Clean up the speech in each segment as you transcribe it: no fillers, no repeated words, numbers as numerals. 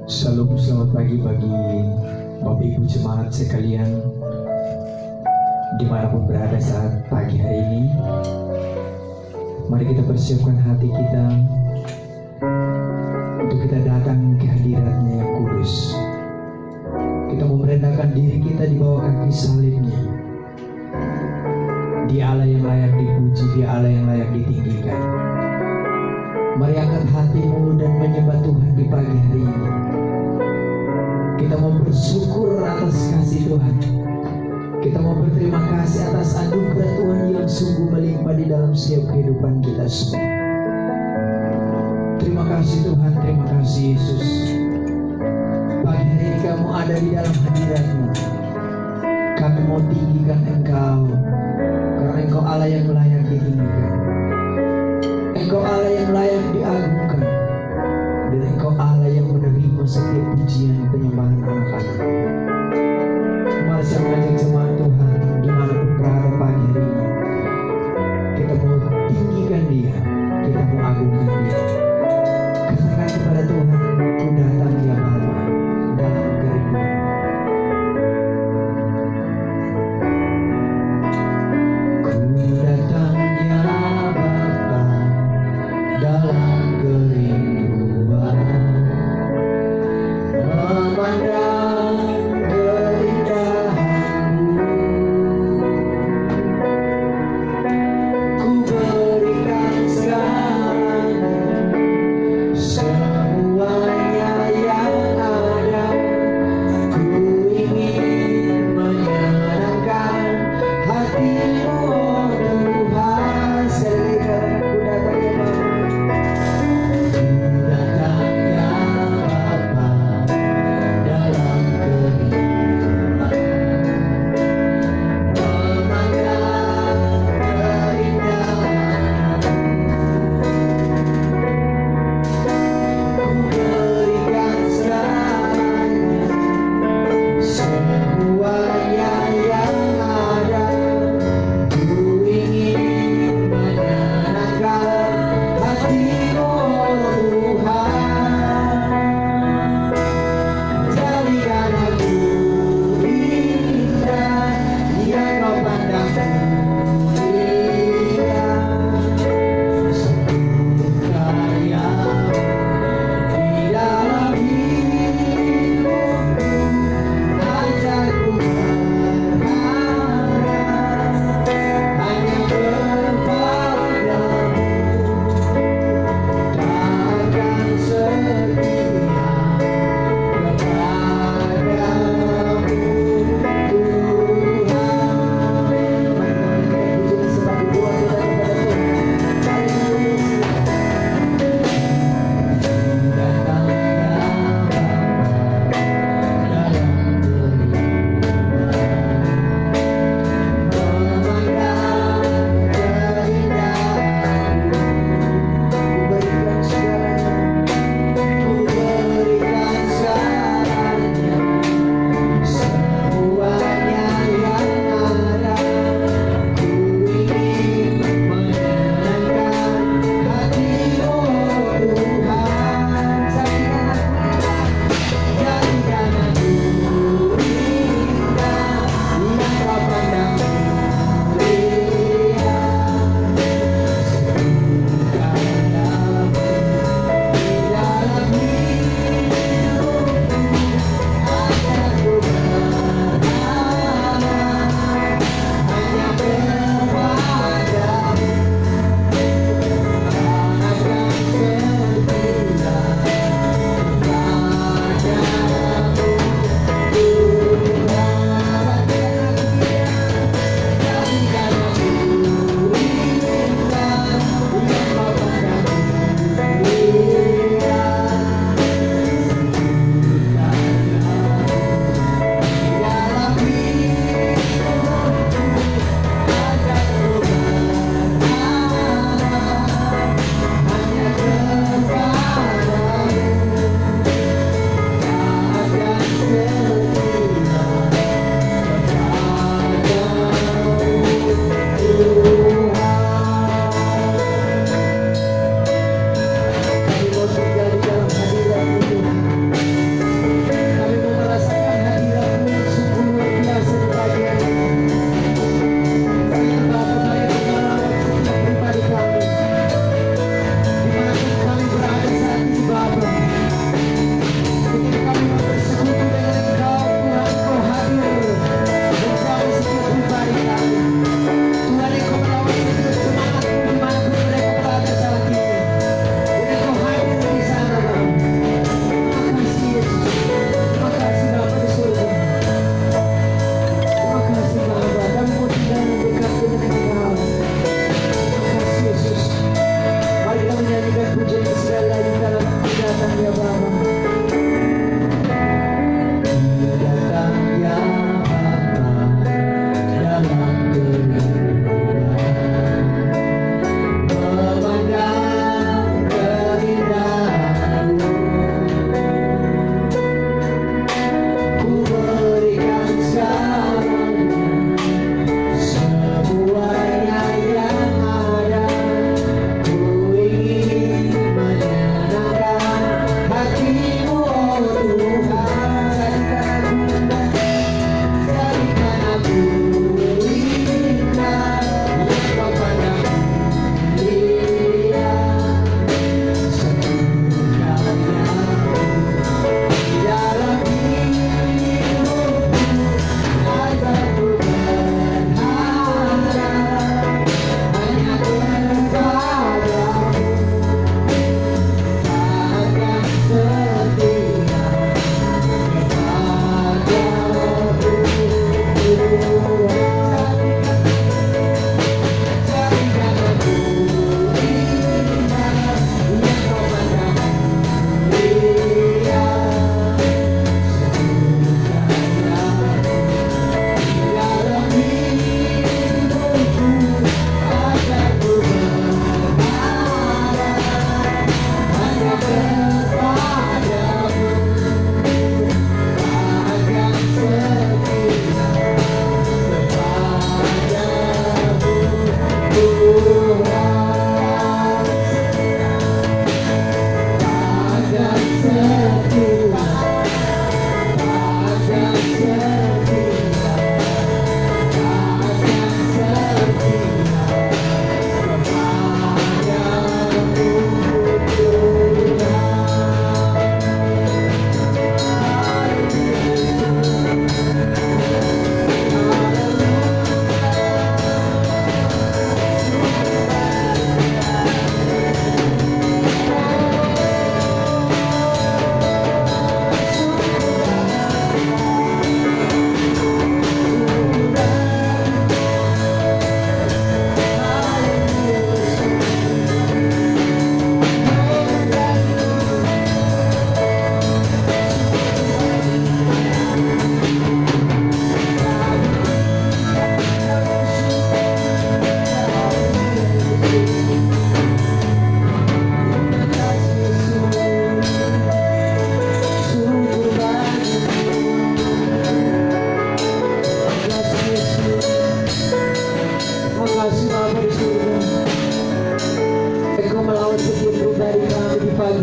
Shalom, selamat pagi bagi Bapak Ibu jemaat sekalian dimanapun berada saat pagi hari ini. Mari kita persiapkan hati kita untuk kita datang ke hadiratnya yang kudus. Kita memberendahkan diri kita di bawah kaki salibnya. Dia Allah yang layak dipuji, Dia Allah yang layak ditinggikan. Mari angkat hatimu dan menyembah Tuhan di pagi hari ini. Kita mau bersyukur atas kasih Tuhan. Kita mau berterima kasih atas anugerah Tuhan yang sungguh melimpah di dalam setiap kehidupan kita semua. Terima kasih Tuhan, terima kasih Yesus. Pagi hari ini kamu ada di dalam hadirat-Mu. Kami mau tinggikan Engkau, karena Engkau Allah yang layak ditinggikan. Engkau Allah yang layak diagungkan, dan Engkau Allah yang menerima setiap pujian penyembahan anak-anak. Mari saya mengajak jemaat Tuhan dimanapun berada pagi hari ini, kita mau tinggikan Dia, kita mau agungkan Dia. Katakan kepada Tuhan, ku datang ya Bapa dalam kerinduan. Ku datang ya Bapa dalam kerinduan, memandang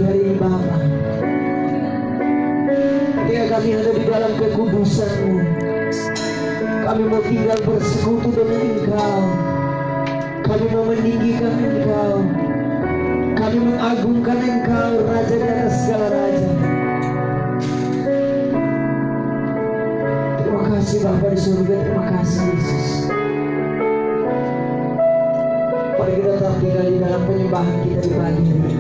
pagi hari ini Bapa, ketika kami ada di dalam kekudusan-Mu, kami mau tinggal bersekutu dengan Engkau. Kami mau meninggikan Engkau. Kami mengagungkan Engkau, Raja di atas segala raja. Terima kasih Bapa di surga, terima kasih Yesus. Mari kita tetap tinggal di dalam penyembahan kita di pagi hari ini.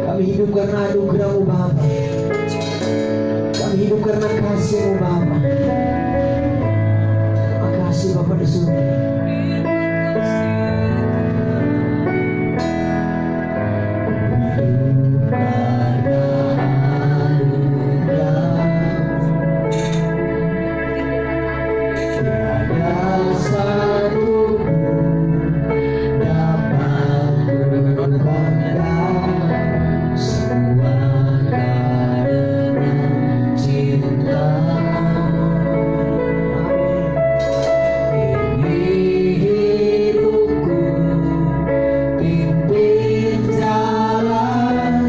Kami hidup karena anugerah-Mu Bapa. Kami hidup karena kasih-Mu Bapa. Terima kasih Bapa di surga. Pimpin jalan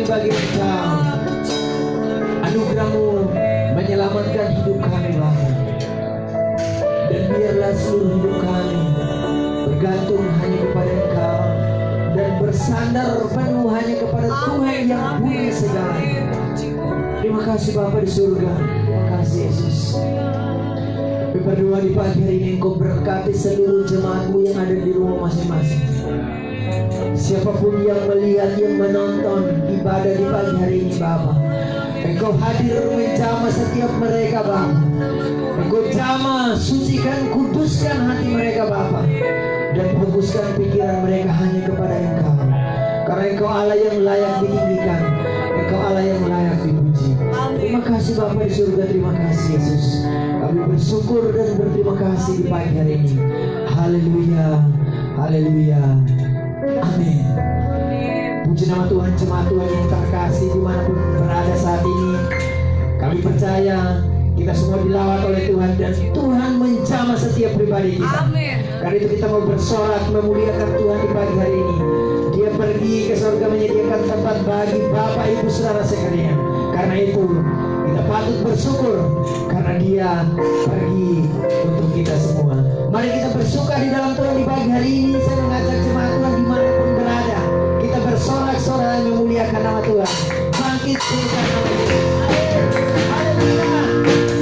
bagi Engkau. Anugerah-Mu menyelamatkan hidup kami Bapa. Dan biarlah seluruh hidup kami bergantung hanya kepada Engkau dan bersandar penuh hanya kepada Tuhan yang punya segalanya. Terima kasih Bapa di surga. Terima kasih Yesus. Kami berdoa di pagi hari ini Engkau berkati seluruh jemaat-Mu yang ada di rumah masing-masing. Siapapun yang melihat, yang menonton ibadah di pagi hari ini Bapa, Engkau hadir menjamah setiap mereka Bapa. Engkau jamah, sucikan, kuduskan hati mereka Bapa, dan fokuskan pikiran mereka hanya kepada Engkau. Karena Engkau Allah yang layak ditinggikan, Engkau Allah yang layak dipuji. Terima kasih Bapa di surga, terima kasih Yesus. Kami bersyukur dan berterima kasih di pagi hari ini. Haleluya, haleluya, amin. Puji nama Tuhan, jemaat Tuhan yang terkasih dimanapun berada saat ini. Kami percaya kita semua dilawat oleh Tuhan dan Tuhan menjamah setiap pribadi kita. Amin. Karena itu kita mau bersorak memuliakan Tuhan di pagi hari ini. Dia pergi ke surga menyediakan tempat bagi Bapak Ibu Saudara sekalian. Karena itu kita patut bersyukur karena Dia pergi untuk kita semua. Mari kita bersuka di dalam Tuhan di pagi hari ini. Saya mengajak jemaat Tuhan dimanapun berada, kita bersorak-sorak memuliakan nama Tuhan. Bangkit pujikan nama Tuhan. Haleluya. Tuhan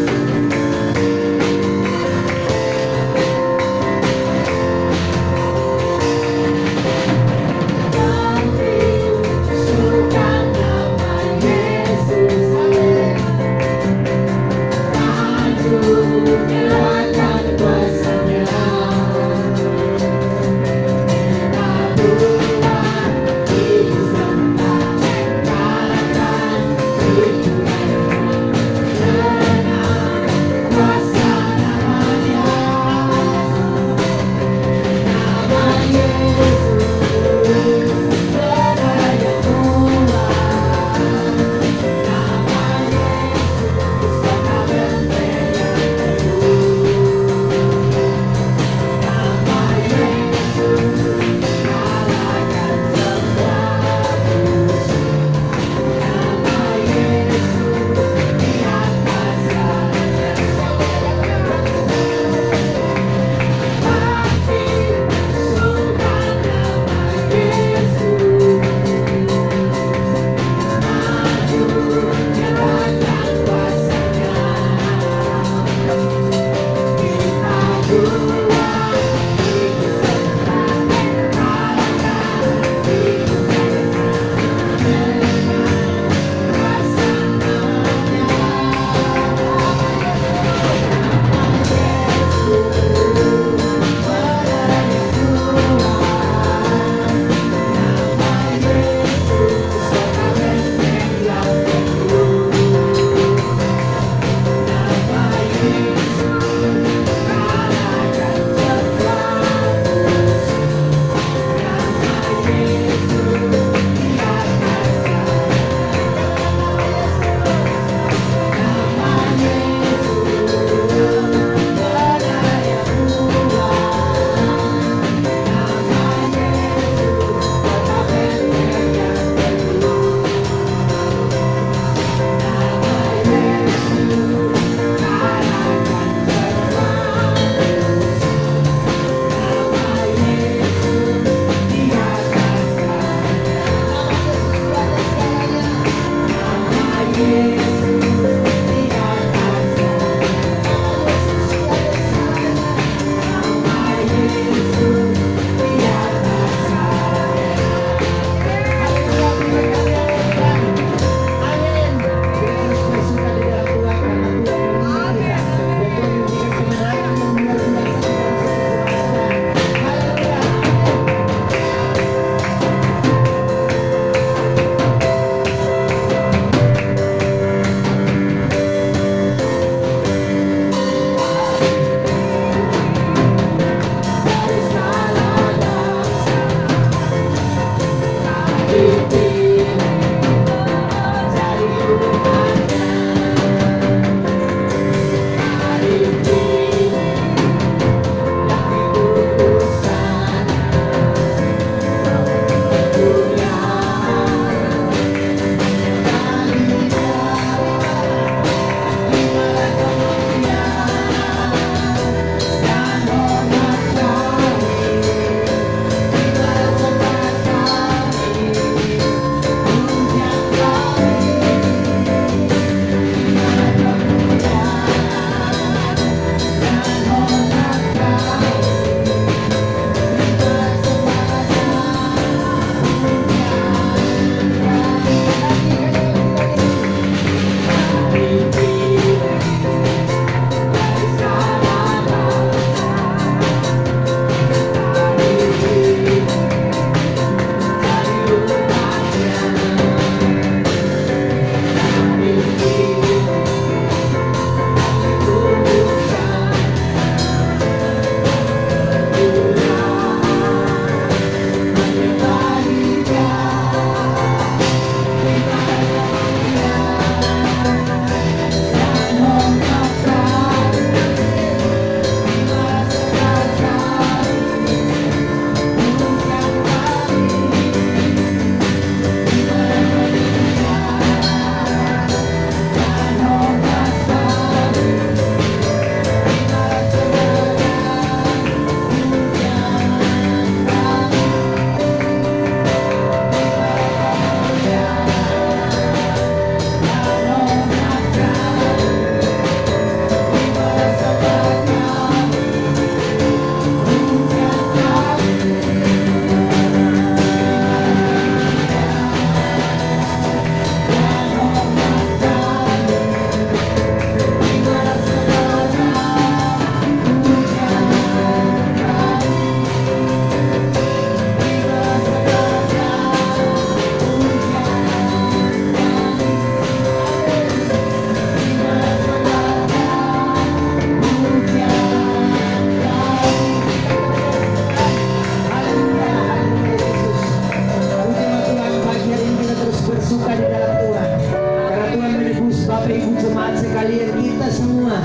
sekalian, kita semua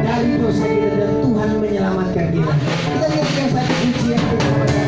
dari dosa kita dan Tuhan menyelamatkan kita. Kita nyanyikan satu pujian bersama-sama.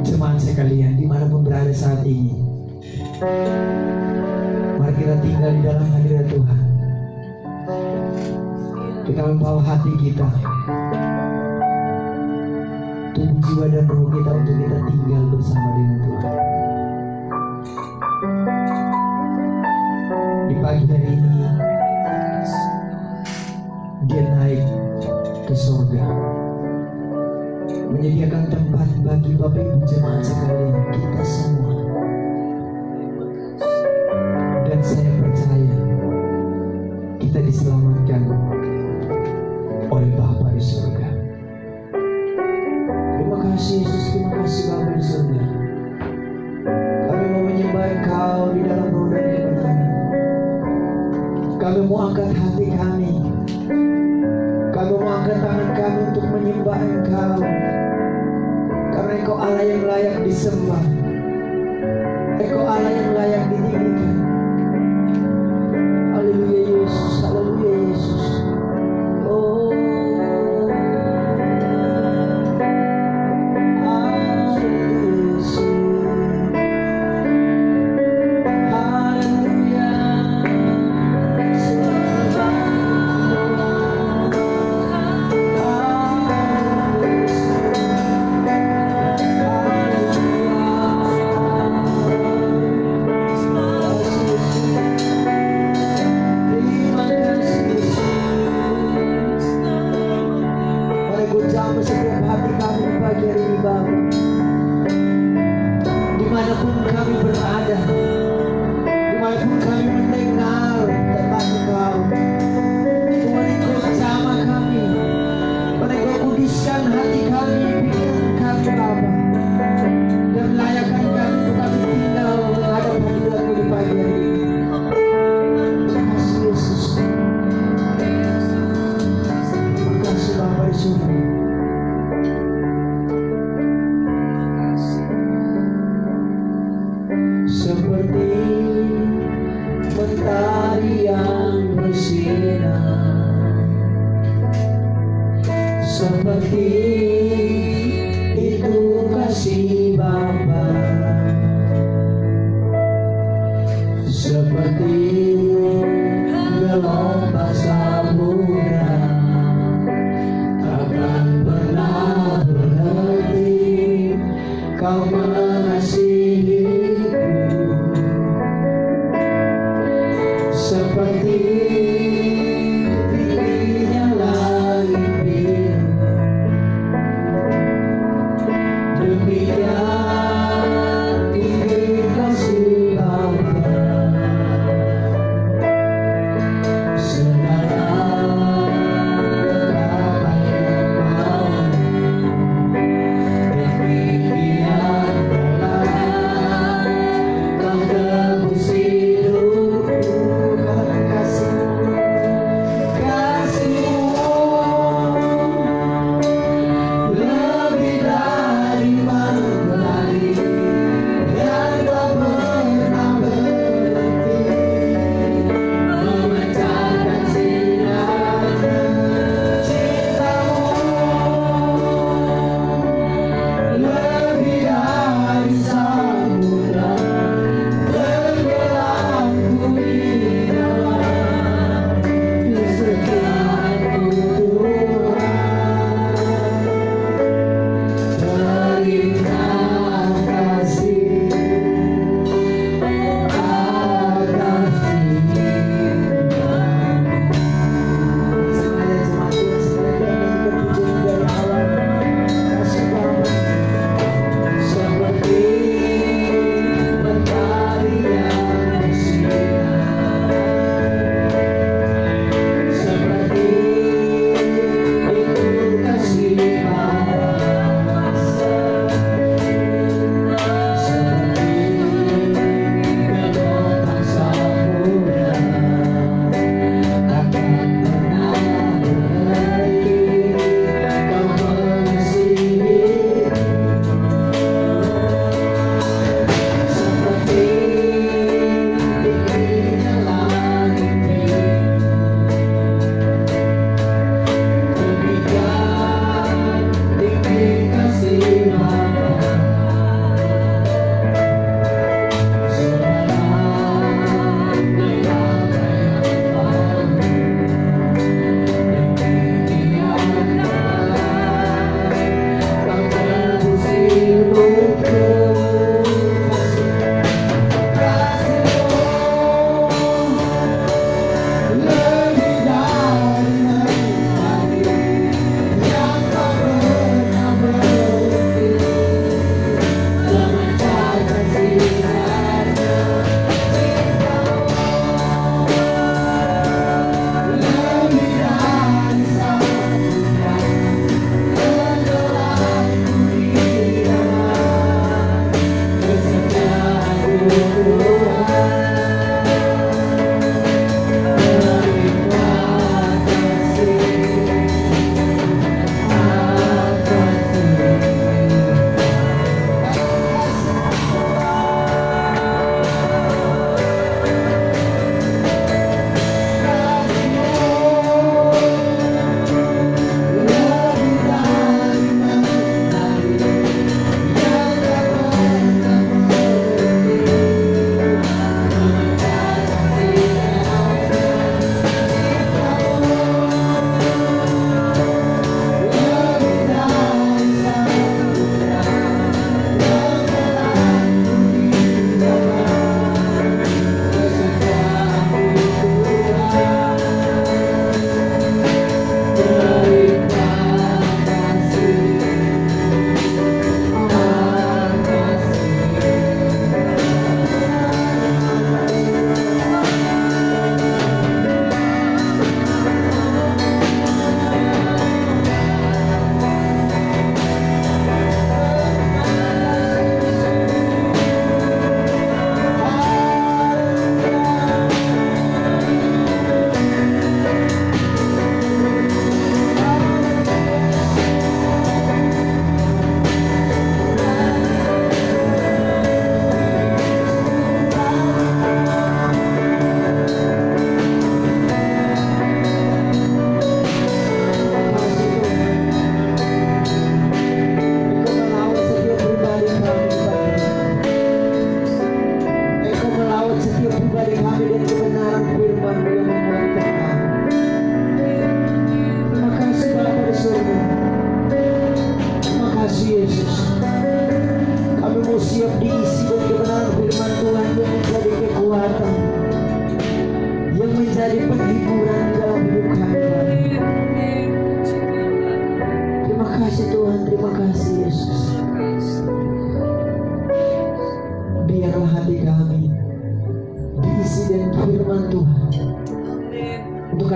Jemaat sekalian dimanapun berada saat ini, mari kita tinggal di dalam hadirat Tuhan. Kita membawa hati kita, tubuh, jiwa, dan roh kita untuk kita tinggal bersama dengan Tuhan. Di pagi hari ini Dia naik ke surga, menyediakan tempat bagi Bapak Ibu jemaat sekalian, kita semua. Dan saya percaya kita diselamatkan oleh Bapa di surga. Terima kasih Yesus, terima kasih Bapa di surga. Kami mau menyembah Engkau di dalam roh dan kebenaran. Kami mau angkat hati kami, kami mau angkat tangan kami untuk menyembah Engkau, karena Engkau Allah yang layak disembah, Engkau Allah yang layak ditinggikan. Haleluya Yesus, haleluya Yesus. Oh, haleluya Yesus, haleluya. Seperti itu kasih Bapa, seperti gelombang samudra, takkan pernah berhenti Kau mengasihiku. Seperti tingginya langit biru,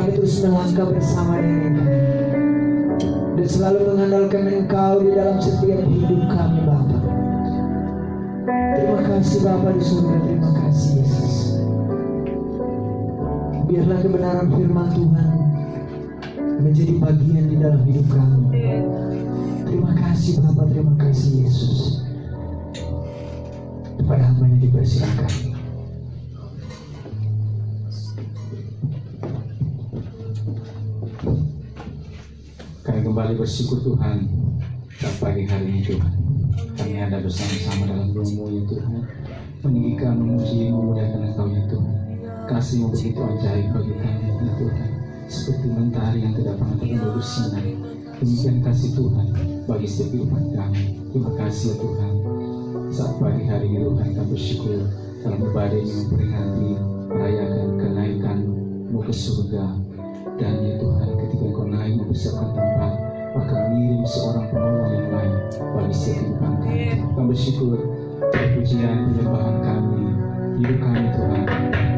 kami terus melangkah bersama dengan Engkau dan selalu mengandalkan Engkau di dalam setiap hidup kami Bapa. Terima kasih Bapa di surga, terima kasih Yesus. Biarlah kebenaran firman Tuhan menjadi bagian di dalam hidup kami. Terima kasih Bapa, terima kasih Yesus. Kepada hamba-Nya dipersilakan. Kami kembali bersyukur Tuhan saat pagi hari ini Tuhan. Kami ada bersama-sama dalam romo ya Tuhan, meninggikan, memuji, memuliakan Engkau ya Tuhan. Kasih-Mu begitu ajaib bagi kami ya Tuhan, seperti mentari yang tidak pernah terbenam bersinar. Demikian kasih Tuhan bagi setiap kehidupan kami. Terima kasih ya Tuhan. Saat pagi hari ini Tuhan kami bersyukur dalam ibadah ini memperingati merayakan kenaikan-Mu ke surga. Dan ya Tuhan, ketika Engkau naik mempersiapkan tempat, maka mengirim seorang penolong yang lain bagi setiap kehidupan kami. Kami bersyukur pujian penyembahan kami, hidup kami Tuhan,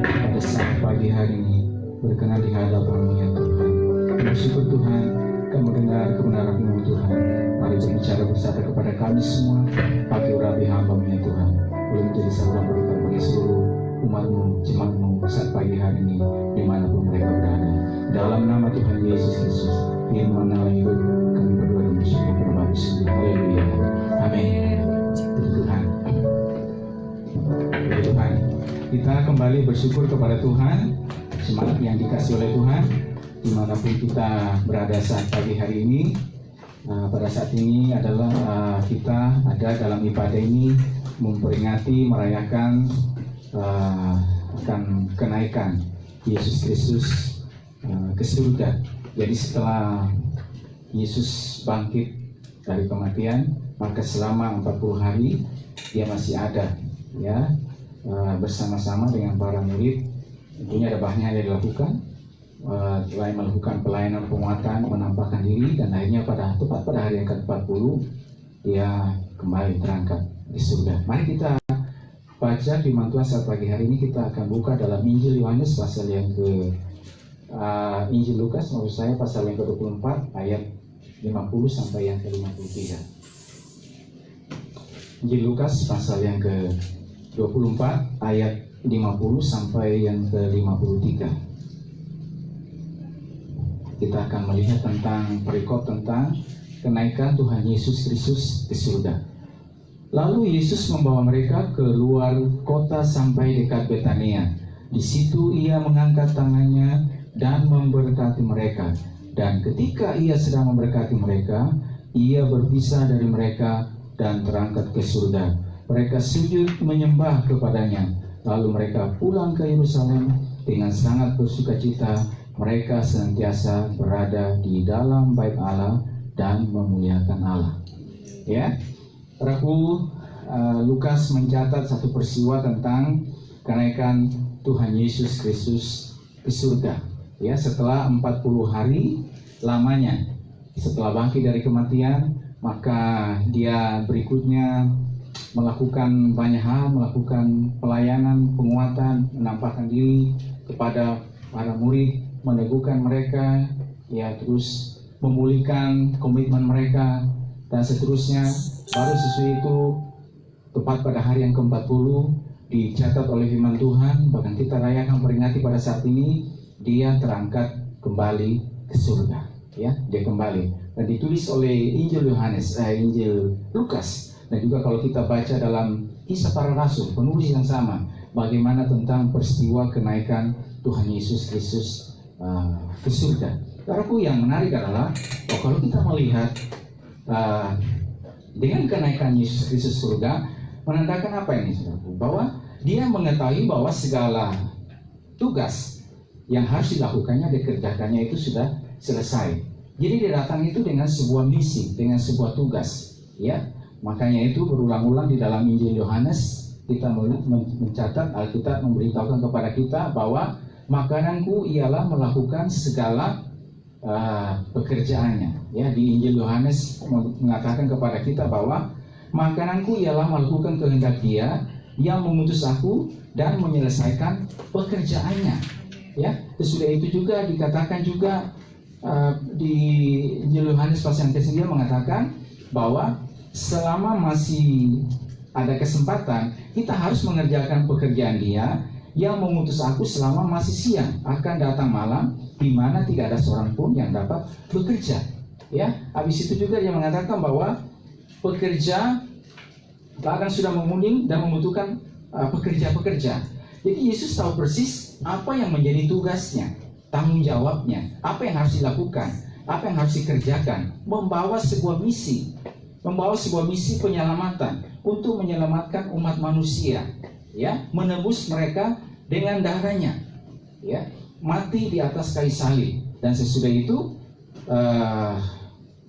pada saat pagi hari ini berkenan di hadapan-Mu ya Tuhan. Kami bersyukur Tuhan, kami mendengar kebenaran-Mu Tuhan. Mari berbicara bersama kepada kami semua, pakai urapi hamba-Mu ya Tuhan. Boleh menjadi saluran berkat bagi seluruh umat-Mu, jemaat-Mu saat pagi hari ini, dimanapun mereka berada. Dalam nama Tuhan Yesus Kristus, firman Allah hidup, kami berdoa dan bersyukur kepada Tuhan. Haleluya. Amin. Puji Tuhan. Puji Tuhan. Kita kembali bersyukur kepada Tuhan, semangat yang dikasih oleh Tuhan, dimanapun kita berada saat pagi hari ini. Pada saat ini adalah kita ada dalam ibadah ini memperingati, merayakan akan kenaikan Yesus Kristus ke surga. Jadi setelah Yesus bangkit dari kematian, maka selama 40 hari dia masih ada ya, bersama-sama dengan para murid. Tentunya ada banyak yang dilakukan, selain melakukan pelayanan penguatan, menampakkan diri, dan akhirnya tepat pada hari yang ke-40 dia kembali terangkat di surga. Mari kita baca firman Tuhan saat pagi hari ini. Kita akan buka dalam Injil Yohanes pasal yang Injil Lukas maksud saya pasal yang ke-24 ayat 50 sampai yang ke-53. Injil Lukas pasal yang ke-24 ayat 50 sampai yang ke-53. Kita akan melihat tentang perikop tentang kenaikan Tuhan Yesus Kristus ke surga. Lalu Yesus membawa mereka ke luar kota sampai dekat Betania. Di situ ia mengangkat tangannya dan memberkati mereka. Dan ketika ia sedang memberkati mereka, ia berpisah dari mereka dan terangkat ke surga. Mereka sujud menyembah kepadanya. Lalu mereka pulang ke Yerusalem dengan sangat bersukacita. Mereka senantiasa berada di dalam bait Allah dan memuliakan Allah. Ya, Rabu Lukas mencatat satu peristiwa tentang kenaikan Tuhan Yesus Kristus ke surga. Ya, setelah 40 hari lamanya setelah bangkit dari kematian, maka dia berikutnya melakukan banyak hal, melakukan pelayanan, penguatan, menampakkan diri kepada para murid, meneguhkan mereka, ya, terus memulihkan komitmen mereka dan seterusnya. Baru sesuai itu tepat pada hari yang ke-40 dicatat oleh firman Tuhan, bahkan kita rayakan peringati pada saat ini, dia terangkat kembali ke surga. Ya, dia kembali dan ditulis oleh Injil Lukas. Dan juga kalau kita baca dalam Kisah Para Rasul, penulis yang sama, bagaimana tentang peristiwa kenaikan Tuhan Yesus Kristus ke surga. Saudaraku, yang menarik adalah kalau kita melihat dengan kenaikan Yesus Kristus surga, menandakan apa ini, saudaraku? Bahwa dia mengetahui bahwa segala tugas yang harus dilakukannya, dikerjakannya itu sudah selesai. Jadi dia datang itu dengan sebuah misi, dengan sebuah tugas, ya. Makanya itu berulang-ulang di dalam Injil Yohanes kita mencatat, Alkitab memberitahukan kepada kita bahwa makananku ialah melakukan segala pekerjaannya. Ya, di Injil Yohanes mengatakan kepada kita bahwa makananku ialah melakukan kehendak Dia yang mengutus aku dan menyelesaikan pekerjaannya. Ya, sesudah itu juga dikatakan juga di Injil Yohanes pasal yang ke-9 mengatakan bahwa selama masih ada kesempatan, kita harus mengerjakan pekerjaan Dia yang mengutus aku selama masih siang, akan datang malam di mana tidak ada seorang pun yang dapat bekerja. Ya, habis itu juga dia mengatakan bahwa pekerja bahkan sudah menguning dan membutuhkan pekerja-pekerja. Jadi Yesus tahu persis apa yang menjadi tugasnya, tanggung jawabnya, apa yang harus dilakukan, apa yang harus dikerjakan, membawa sebuah misi penyelamatan untuk menyelamatkan umat manusia, ya, menebus mereka dengan darahnya, ya, mati di atas kayu salib, dan sesudah itu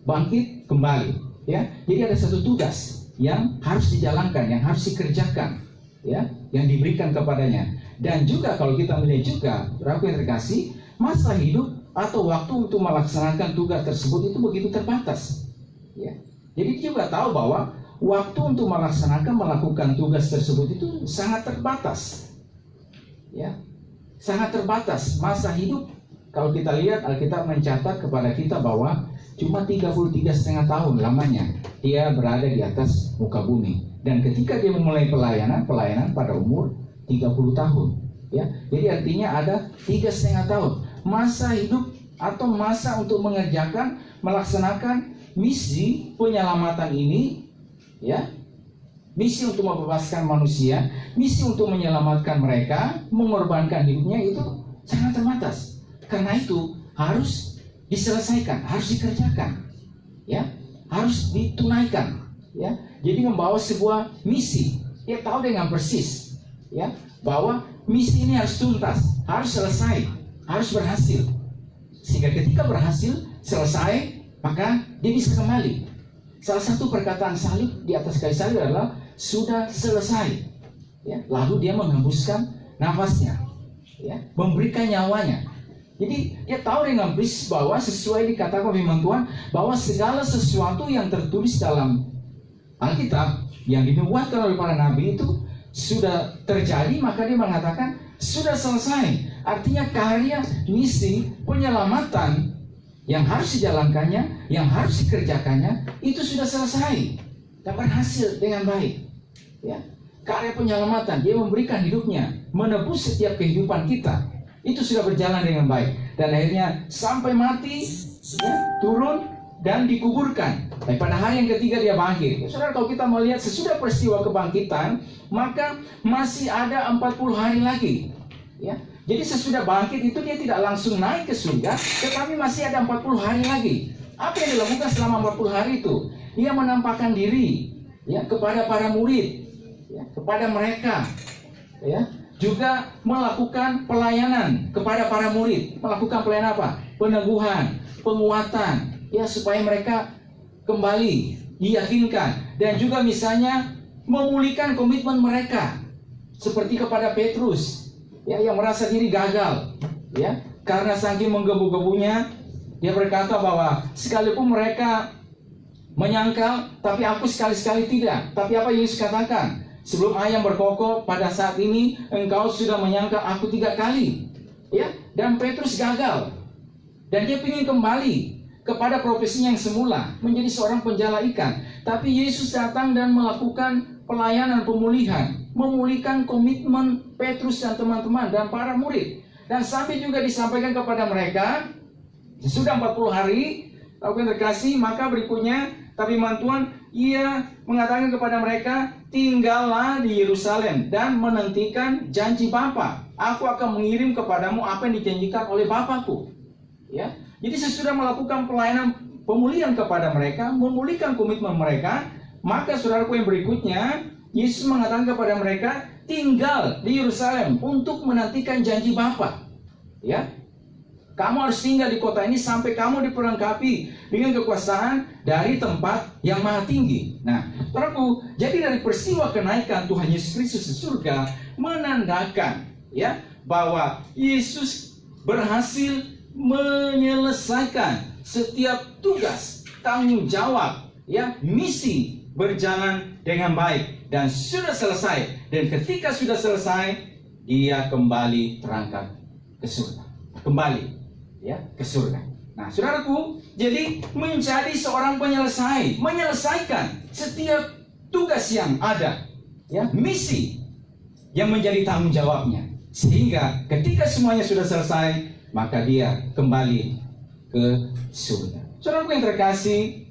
bangkit kembali, ya. Jadi ada satu tugas yang harus dijalankan, yang harus dikerjakan, ya, yang diberikan kepadanya. Dan juga kalau kita melihat juga, berapa yang terkasih, masa hidup atau waktu untuk melaksanakan tugas tersebut itu begitu terbatas, ya. Jadi dia juga tahu bahwa waktu untuk melakukan tugas tersebut itu sangat terbatas, ya, sangat terbatas. Masa hidup, kalau kita lihat Alkitab mencatat kepada kita bahwa cuma 33,5 tahun lamanya dia berada di atas muka bumi. Dan ketika dia memulai pelayanan pada umur 30 tahun, ya. Jadi artinya ada 3,5 tahun masa hidup atau masa untuk melaksanakan misi penyelamatan ini, ya. Misi untuk membebaskan manusia, misi untuk menyelamatkan mereka, mengorbankan hidupnya, itu sangat terbatas. Karena itu harus diselesaikan, harus dikerjakan, ya, harus ditunaikan, ya. Jadi membawa sebuah misi, dia tahu dengan persis, ya, bahwa misi ini harus tuntas, harus selesai, harus berhasil. Sehingga ketika berhasil, selesai, maka dia bisa kembali. Salah satu perkataan salib di atas kayu salib adalah sudah selesai, ya. Lalu dia menghembuskan nafasnya, ya, memberikan nyawanya. Jadi dia tahu dengan persis bahwa sesuai dikatakan firman Tuhan bahwa segala sesuatu yang tertulis dalam Alkitab yang dinubuatkan oleh para nabi itu sudah terjadi, maka dia mengatakan sudah selesai. Artinya karya misi penyelamatan yang harus dijalankannya, yang harus dikerjakannya itu sudah selesai dan berhasil dengan baik, ya. Karya penyelamatan, dia memberikan hidupnya, menebus setiap kehidupan kita, itu sudah berjalan dengan baik. Dan akhirnya sampai mati, ya, turun dan dikuburkan. Dan pada hari yang ketiga dia bangkit. Saudara, kalau kita melihat sesudah peristiwa kebangkitan, maka masih ada 40 hari lagi, ya. Jadi sesudah bangkit itu dia tidak langsung naik ke surga, tetapi masih ada 40 hari lagi. Apa yang dilakukan selama 40 hari itu? Dia menampakkan diri, ya, kepada para murid, ya, kepada mereka, ya. Juga melakukan pelayanan kepada para murid. Melakukan pelayanan apa? Peneguhan, penguatan, ya, supaya mereka kembali diyakinkan. Dan juga misalnya memulihkan komitmen mereka, seperti kepada Petrus, ya, yang merasa diri gagal, ya, karena saking menggebu-gebunya, dia berkata bahwa sekalipun mereka menyangkal, tapi aku sekali-sekali tidak. Tapi apa Yesus katakan? Sebelum ayam berkokok, pada saat ini engkau sudah menyangkal aku 3 kali, ya. Dan Petrus gagal, dan dia ingin kembali kepada profesinya yang semula, menjadi seorang penjala ikan. Tapi Yesus datang dan melakukan pelayanan pemulihan, memulihkan komitmen Petrus dan teman-teman dan para murid. Dan sampai juga disampaikan kepada mereka, sesudah 40 hari, lakukan terkasih, maka berikutnya, tapi firman Tuhan, ia mengatakan kepada mereka, tinggallah di Yerusalem dan menantikan janji Bapa. Aku akan mengirim kepadamu apa yang dijanjikan oleh Bapakku, ya. Jadi sesudah melakukan pelayanan pemulihan kepada mereka, memulihkan komitmen mereka, maka saudaraku yang berikutnya, Yesus mengatakan kepada mereka, tinggal di Yerusalem untuk menantikan janji Bapa, ya. Kamu harus tinggal di kota ini sampai kamu diperlengkapi dengan kekuasaan dari tempat yang maha tinggi. Nah, saudaraku, jadi dari peristiwa kenaikan Tuhan Yesus Kristus ke surga menandakan, ya, bahwa Yesus berhasil menyelesaikan setiap tugas, tanggung jawab, ya, misi berjalan dengan baik dan sudah selesai. Dan ketika sudah selesai, dia kembali terangkat ke ke surga. Kembali ya ke surga. Nah, saudaraku, jadi menjadi seorang penyelesai, menyelesaikan setiap tugas yang ada, ya, misi yang menjadi tanggung jawabnya. Sehingga ketika semuanya sudah selesai, maka dia kembali ke surga. Saudaraku yang terkasih,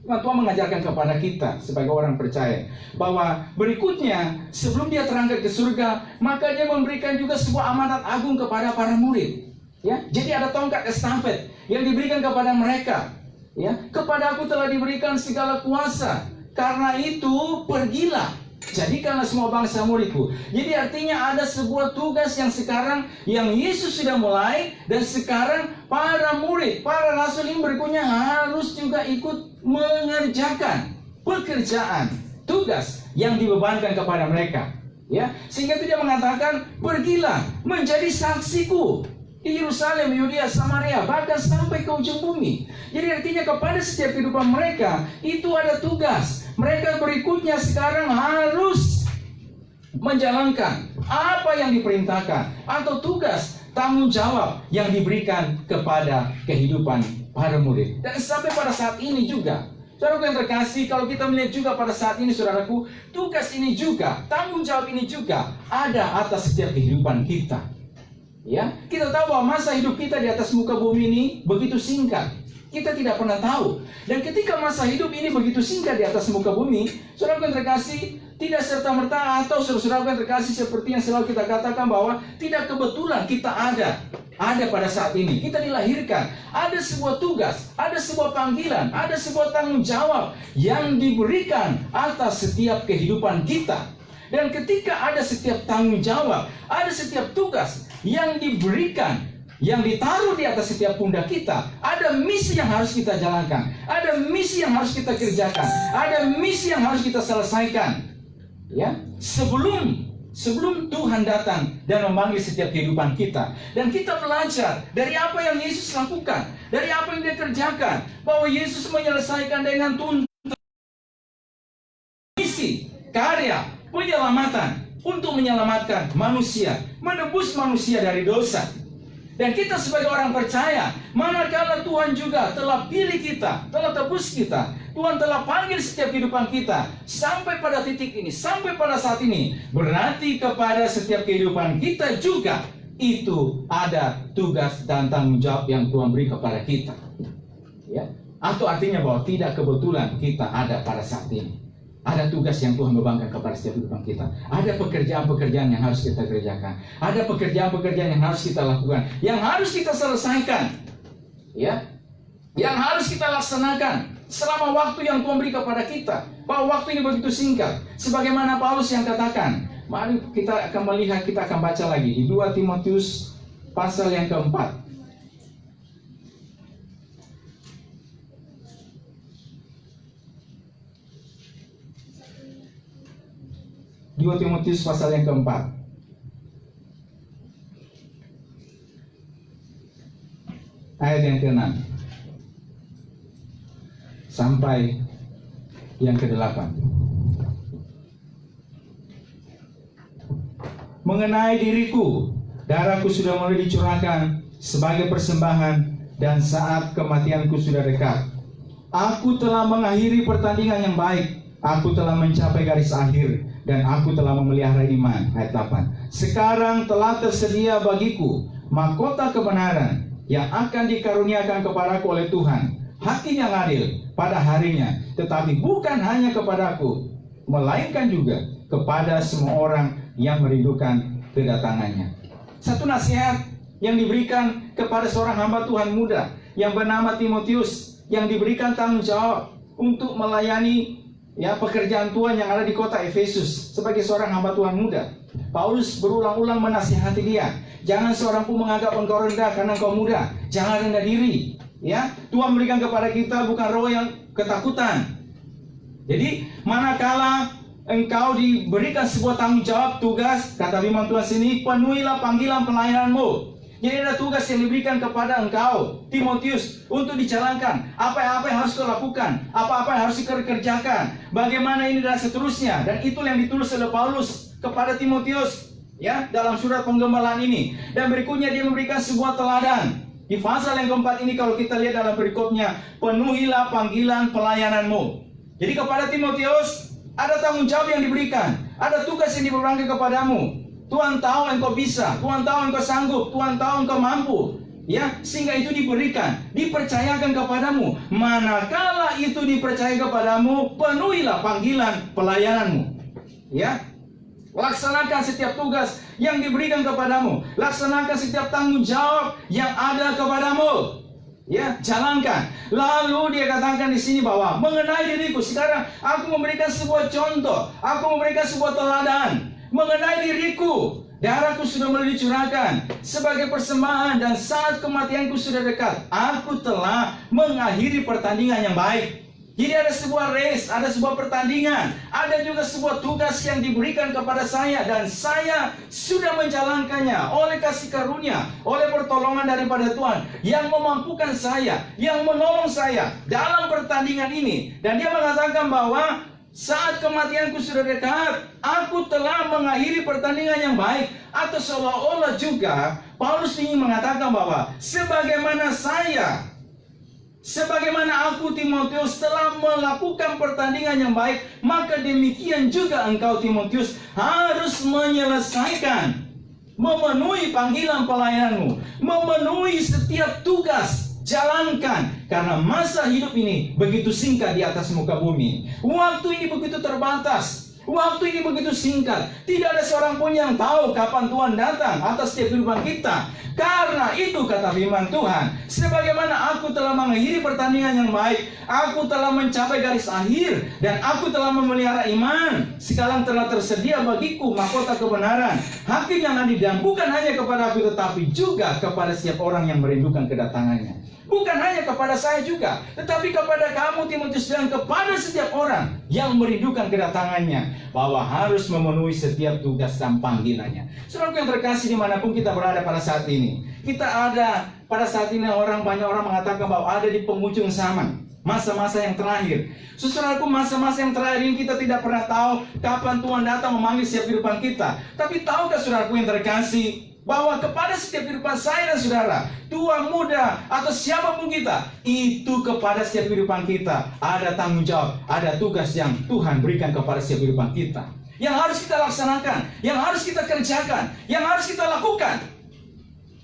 Tuhan mengajarkan kepada kita sebagai orang percaya bahwa berikutnya sebelum dia terangkat ke surga, maka dia memberikan juga sebuah amanat agung kepada para murid. Ya, jadi ada tongkat estafet yang diberikan kepada mereka. Ya, kepada aku telah diberikan segala kuasa. Karena itu pergilah, jadikanlah semua bangsa muridku. Jadi artinya ada sebuah tugas yang sekarang yang Yesus sudah mulai, dan sekarang para murid, para rasul ini berikutnya harus juga ikut mengerjakan pekerjaan, tugas yang dibebankan kepada mereka. Ya, sehingga dia mengatakan, pergilah menjadi saksiku di Yerusalem, Yudea, Samaria, bahkan sampai ke ujung bumi. Jadi artinya kepada setiap kehidupan mereka itu ada tugas. Mereka berikutnya sekarang harus menjalankan apa yang diperintahkan atau tugas, tanggung jawab yang diberikan kepada kehidupan para murid. Dan sampai pada saat ini juga, saudaraku yang terkasih, kalau kita melihat juga pada saat ini, saudaraku, tugas ini juga, tanggung jawab ini juga ada atas setiap kehidupan kita. Ya, kita tahu bahwa masa hidup kita di atas muka bumi ini begitu singkat. Kita tidak pernah tahu. Dan ketika masa hidup ini begitu singkat di atas muka bumi, saudara yang terkasih, tidak serta-merta atau saudara yang terkasih seperti yang selalu kita katakan bahwa tidak kebetulan kita ada pada saat ini. Kita dilahirkan, ada sebuah tugas, ada sebuah panggilan, ada sebuah tanggung jawab yang diberikan atas setiap kehidupan kita. Dan ketika ada setiap tanggung jawab, ada setiap tugas yang diberikan, yang ditaruh di atas setiap pundak kita, ada misi yang harus kita jalankan, ada misi yang harus kita kerjakan, ada misi yang harus kita selesaikan. Ya, sebelum Tuhan datang dan memanggil setiap kehidupan kita, dan kita belajar dari apa yang Yesus lakukan, dari apa yang dia kerjakan, bahwa Yesus menyelesaikan dengan tuntas misi, karya, penyelamatan untuk menyelamatkan manusia, menebus manusia dari dosa. Dan kita sebagai orang percaya, manakala Tuhan juga telah pilih kita, telah tebus kita, Tuhan telah panggil setiap kehidupan kita sampai pada titik ini, sampai pada saat ini, berarti kepada setiap kehidupan kita juga itu ada tugas dan tanggung jawab yang Tuhan beri kepada kita. Ya, atau artinya bahwa tidak kebetulan kita ada pada saat ini. Ada tugas yang Tuhan bebankan kepada setiap kehidupan kita. Ada pekerjaan-pekerjaan yang harus kita kerjakan. Ada pekerjaan-pekerjaan yang harus kita lakukan, yang harus kita selesaikan. Ya, yang harus kita laksanakan selama waktu yang Tuhan beri kepada kita. Bahwa waktu ini begitu singkat. Sebagaimana Paulus yang katakan. Mari kita akan melihat, kita akan baca lagi di 2 Timotius pasal yang keempat. 2 Timotius pasal yang keempat. Ayat yang ke-6 sampai yang ke-8. Mengenai diriku, darahku sudah mulai dicurahkan sebagai persembahan, dan saat kematianku sudah dekat. Aku telah mengakhiri pertandingan yang baik. Aku telah mencapai garis akhir, dan aku telah memelihara iman. Ayat 8. Sekarang telah tersedia bagiku mahkota kebenaran yang akan dikaruniakan kepadaku oleh Tuhan, Hakim yang adil pada harinya. Tetapi bukan hanya kepadaku, melainkan juga kepada semua orang yang merindukan kedatangannya. Satu nasihat yang diberikan kepada seorang hamba Tuhan muda yang bernama Timotius, yang diberikan tanggung jawab untuk melayani pekerjaan Tuhan yang ada di kota Efesus sebagai seorang hamba Tuhan muda. Paulus berulang-ulang menasihati dia, jangan seorang pun menganggap engkau rendah karena engkau muda. Jangan rendah diri. Ya, Tuhan berikan kepada kita bukan roh yang ketakutan. Jadi manakala engkau diberikan sebuah tanggung jawab, tugas, kata firman Tuhan sini, penuhilah panggilan pelayananmu. Jadi ada tugas yang diberikan kepada engkau, Timotius, untuk dijalankan. Apa-apa yang harus kau lakukan, apa-apa yang harus kau kerjakan, bagaimana ini dan seterusnya. Dan itulah yang ditulis oleh Paulus kepada Timotius. Ya, dalam surat penggembalaan ini. Dan berikutnya dia memberikan sebuah teladan. Di pasal yang keempat ini kalau kita lihat dalam berikutnya, penuhilah panggilan pelayananmu. Jadi kepada Timotius ada tanggung jawab yang diberikan, ada tugas yang dibebankan kepadamu. Tuhan tahu engkau bisa, Tuhan tahu engkau sanggup, Tuhan tahu engkau mampu. Ya, sehingga itu diberikan, dipercayakan kepadamu. Manakala itu dipercaya kepadamu, penuhilah panggilan pelayananmu. Ya, laksanakan setiap tugas yang diberikan kepadamu. Laksanakan setiap tanggung jawab yang ada kepadamu. Ya, jalankan. Lalu dia katakan di sini bahwa mengenai diriku, sekarang aku memberikan sebuah contoh, aku memberikan sebuah teladan mengenai diriku. Darahku sudah mulai dicurahkan sebagai persembahan dan saat kematianku sudah dekat. Aku telah mengakhiri pertandingan yang baik. Jadi ada sebuah race, ada sebuah pertandingan, ada juga sebuah tugas yang diberikan kepada saya dan saya sudah menjalankannya oleh kasih karunia, oleh pertolongan daripada Tuhan yang memampukan saya, yang menolong saya dalam pertandingan ini. Dan dia mengatakan bahwa saat kematianku sudah dekat, aku telah mengakhiri pertandingan yang baik. Atau seolah-olah juga Paulus ingin mengatakan bahwa sebagaimana aku Timotius telah melakukan pertandingan yang baik, maka demikian juga engkau Timotius harus menyelesaikan, memenuhi panggilan pelayananmu, memenuhi setiap tugas. Jalankan, karena masa hidup ini begitu singkat di atas muka bumi. Waktu ini begitu terbatas. Waktu ini begitu singkat. Tidak ada seorang pun yang tahu kapan Tuhan datang atas setiap kehidupan kita. Karena itu kata firman Tuhan, sebagaimana aku telah mengakhiri pertandingan yang baik, aku telah mencapai garis akhir, dan aku telah memelihara iman. Sekarang telah tersedia bagiku mahkota kebenaran. Hakim yang nanti dan bukan hanya kepada aku, tetapi juga kepada setiap orang yang merindukan kedatangannya. Bukan hanya kepada saya juga, tetapi kepada kamu Timotius dan kepada setiap orang yang merindukan kedatangannya, bahwa harus memenuhi setiap tugas dan panggilannya. Saudaraku yang terkasih, dimanapun kita berada pada saat ini, kita ada pada saat ini banyak orang mengatakan bahwa ada di penghujung zaman, masa-masa yang terakhir. Saudaraku, masa-masa yang terakhir ini kita tidak pernah tahu kapan Tuhan datang memanggil setiap kehidupan kita. Tapi tahukah saudaraku yang terkasih, bahwa kepada setiap kehidupan saya dan saudara, tua muda atau siapapun kita, itu kepada setiap kehidupan kita ada tanggung jawab, ada tugas yang Tuhan berikan kepada setiap kehidupan kita, yang harus kita laksanakan, yang harus kita kerjakan, yang harus kita lakukan.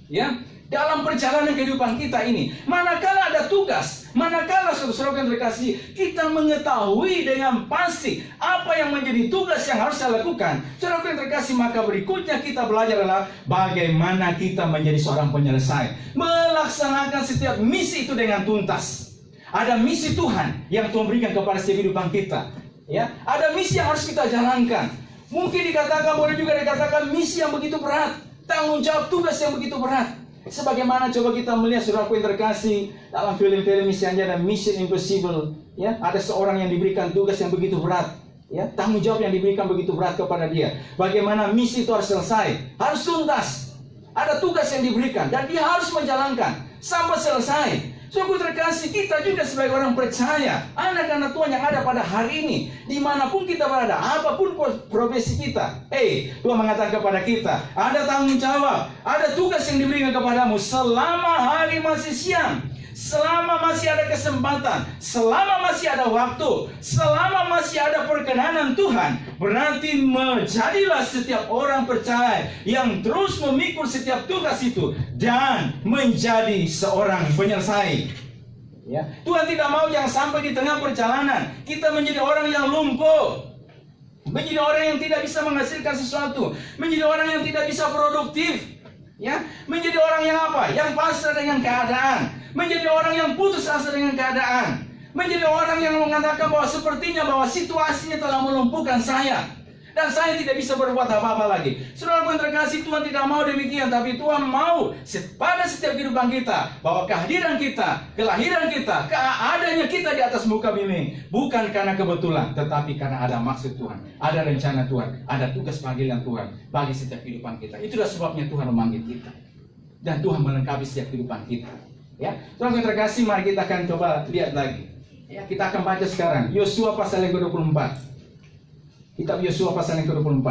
Ya, dalam perjalanan kehidupan kita ini, manakala ada tugas, manakala saudara-saudara yang terkasih, kita mengetahui dengan pasti apa yang menjadi tugas yang harus saya lakukan, saudara yang terkasih, maka berikutnya kita belajar adalah bagaimana kita menjadi seorang penyelesai, melaksanakan setiap misi itu dengan tuntas. Ada misi Tuhan yang Tuhan berikan kepada setiap kehidupan kita. Ya, ada misi yang harus kita jalankan. Mungkin dikatakan, boleh juga dikatakan misi yang begitu berat, tanggung jawab tugas yang begitu berat. Sebagaimana coba kita melihat saudaraku yang terkasih dalam film-film misalnya ada Mission Impossible, ya, ada seorang yang diberikan tugas yang begitu berat, ya, tanggung jawab yang diberikan begitu berat kepada dia. Bagaimana misi itu harus selesai, harus tuntas. Ada tugas yang diberikan dan dia harus menjalankan sampai selesai. Saudaraku terkasih, kita juga sebagai orang percaya, anak-anak Tuhan yang ada pada hari ini, dimanapun kita berada, apapun profesi kita, Tuhan mengatakan kepada kita, ada tanggung jawab, ada tugas yang diberikan kepadamu selama hari masih siang, selama masih ada kesempatan, selama masih ada waktu, selama masih ada perkenanan Tuhan. Berarti menjadilah setiap orang percaya yang terus memikul setiap tugas itu dan menjadi seorang penyelesai. Ya, Tuhan tidak mau yang sampai di tengah perjalanan kita menjadi orang yang lumpuh, menjadi orang yang tidak bisa menghasilkan sesuatu, menjadi orang yang tidak bisa produktif. Ya, menjadi orang yang apa? Yang pasrah dengan keadaan, menjadi orang yang putus asa dengan keadaan, menjadi orang yang mengatakan bahwa sepertinya bahwa situasinya telah melumpuhkan saya dan saya tidak bisa berbuat apa-apa lagi. Saudara yang terkasih, Tuhan tidak mau demikian, tapi Tuhan mau pada setiap kehidupan kita bahwa kehadiran kita, kelahiran kita, keadaannya kita di atas muka bumi bukan karena kebetulan, tetapi karena ada maksud Tuhan, ada rencana Tuhan, ada tugas panggilan Tuhan bagi setiap kehidupan kita. Itulah sebabnya Tuhan memanggil kita dan Tuhan melengkapi setiap kehidupan kita. Ya, saudara yang terkasih, mari kita akan coba lihat lagi. Ya, kita akan baca sekarang Yosua pasal yang ke-24. Kitab Yosua pasal yang ke-24.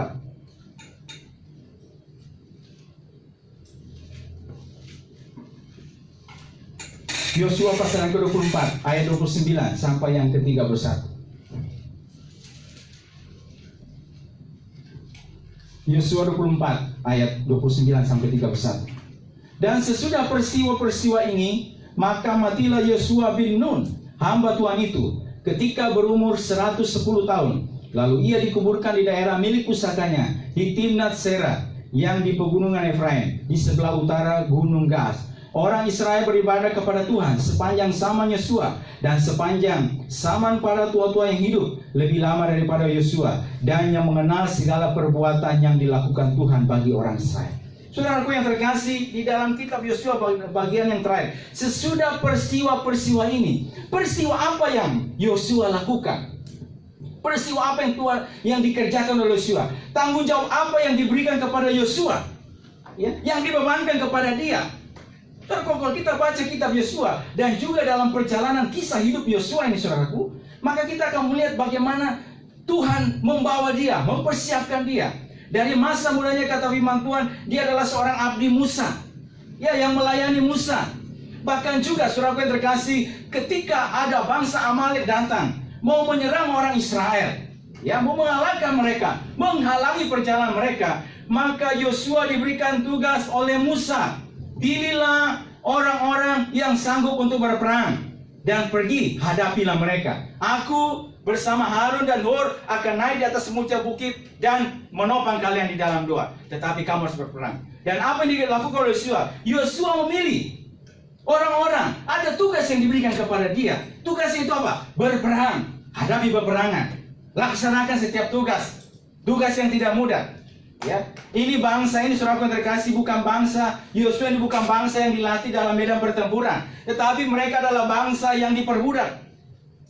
Yosua pasal yang ke-24 ayat 29 sampai yang ke-31. Yosua 24 ayat 29 sampai 31. Dan sesudah peristiwa-peristiwa ini, maka matilah Yosua bin Nun, hamba Tuhan itu, ketika berumur 110 tahun. Lalu ia dikuburkan di daerah milik pusakanya, di Timnat Serah, yang di pegunungan Efraim, di sebelah utara Gunung Gaas. Orang Israel beribadah kepada Tuhan sepanjang zaman Yosua dan sepanjang zaman para tua-tua yang hidup lebih lama daripada Yosua, dan yang mengenal segala perbuatan yang dilakukan Tuhan bagi orang Israel. Saudaraku yang terkasih, di dalam kitab Yosua bagian yang terakhir, sesudah peristiwa-peristiwa ini, peristiwa apa yang Yosua lakukan? Peristiwa apa yang dikerjakan oleh Yosua? Tanggung jawab apa yang diberikan kepada Yosua? Ya, yang dibebankan kepada dia. Kalau kita baca kitab Yosua dan juga dalam perjalanan kisah hidup Yosua ini, saudaraku, maka kita akan melihat bagaimana Tuhan membawa dia, mempersiapkan dia. Dari masa mudanya, kata firman Tuhan, dia adalah seorang abdi Musa, ya, yang melayani Musa. Bahkan juga, saudaraku yang terkasih, ketika ada bangsa Amalek datang mau menyerang orang Israel, ya, mau mengalahkan mereka, menghalangi perjalanan mereka, maka Yosua diberikan tugas oleh Musa. Pilihlah orang-orang yang sanggup untuk berperang dan pergi hadapilah mereka. Aku bersama Harun dan Hur akan naik di atas semuanya bukit dan menopang kalian di dalam doa. Tetapi kamu harus berperang. Dan apa yang dilakukan oleh Yosua? Yosua memilih orang-orang, ada tugas yang diberikan kepada dia. Tugasnya itu apa? Berperang, hadapi peperangan, laksanakan setiap tugas. Tugas yang tidak mudah. Ya, ini bangsa ini, saudara yang terkasih, bukan bangsa Yosua ini bukan bangsa yang dilatih dalam medan pertempuran, tetapi mereka adalah bangsa yang diperbudak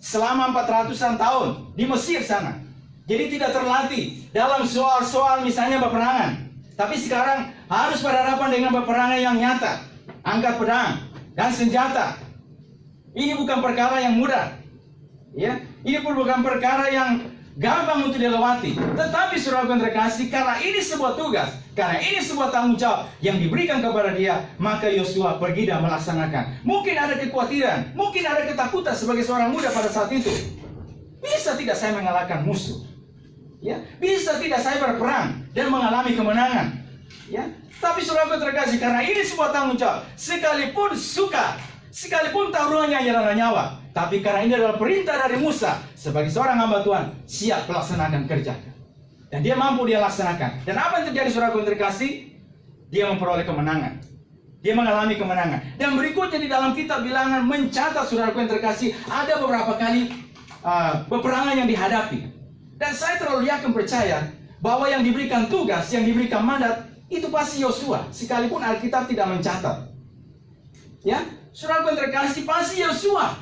selama 400-an tahun di Mesir sana. Jadi tidak terlatih dalam soal-soal misalnya peperangan. Tapi sekarang harus berhadapan dengan peperangan yang nyata, angkat pedang dan senjata. Ini bukan perkara yang mudah. Ya, ini pun bukan perkara yang gampang untuk dilewati. Tetapi saudara yang terkasih, karena ini sebuah tugas, karena ini sebuah tanggung jawab yang diberikan kepada dia, maka Yosua pergi dan melaksanakan. Mungkin ada kekhawatiran, mungkin ada ketakutan sebagai seorang muda pada saat itu. Bisa tidak saya mengalahkan musuh? Ya, bisa tidak saya berperang dan mengalami kemenangan? Ya, tapi saudara yang terkasih, karena ini sebuah tanggung jawab, sekalipun suka, sekalipun taruhannya adalah nyawa, tapi karena ini adalah perintah dari Musa, sebagai seorang hamba Tuhan, siap melaksanakan kerja. Dan dia mampu dia laksanakan. Dan apa yang terjadi, saudara yang terkasih? Dia memperoleh kemenangan. Dia mengalami kemenangan. Dan berikutnya di dalam kitab Bilangan mencatat, saudara yang terkasih, ada beberapa kali peperangan yang dihadapi. Dan saya terlalu yakin percaya bahwa yang diberikan tugas, yang diberikan mandat, itu pasti Yosua, sekalipun Alkitab tidak mencatat. Ya, saudara yang terkasih, pasti Yosua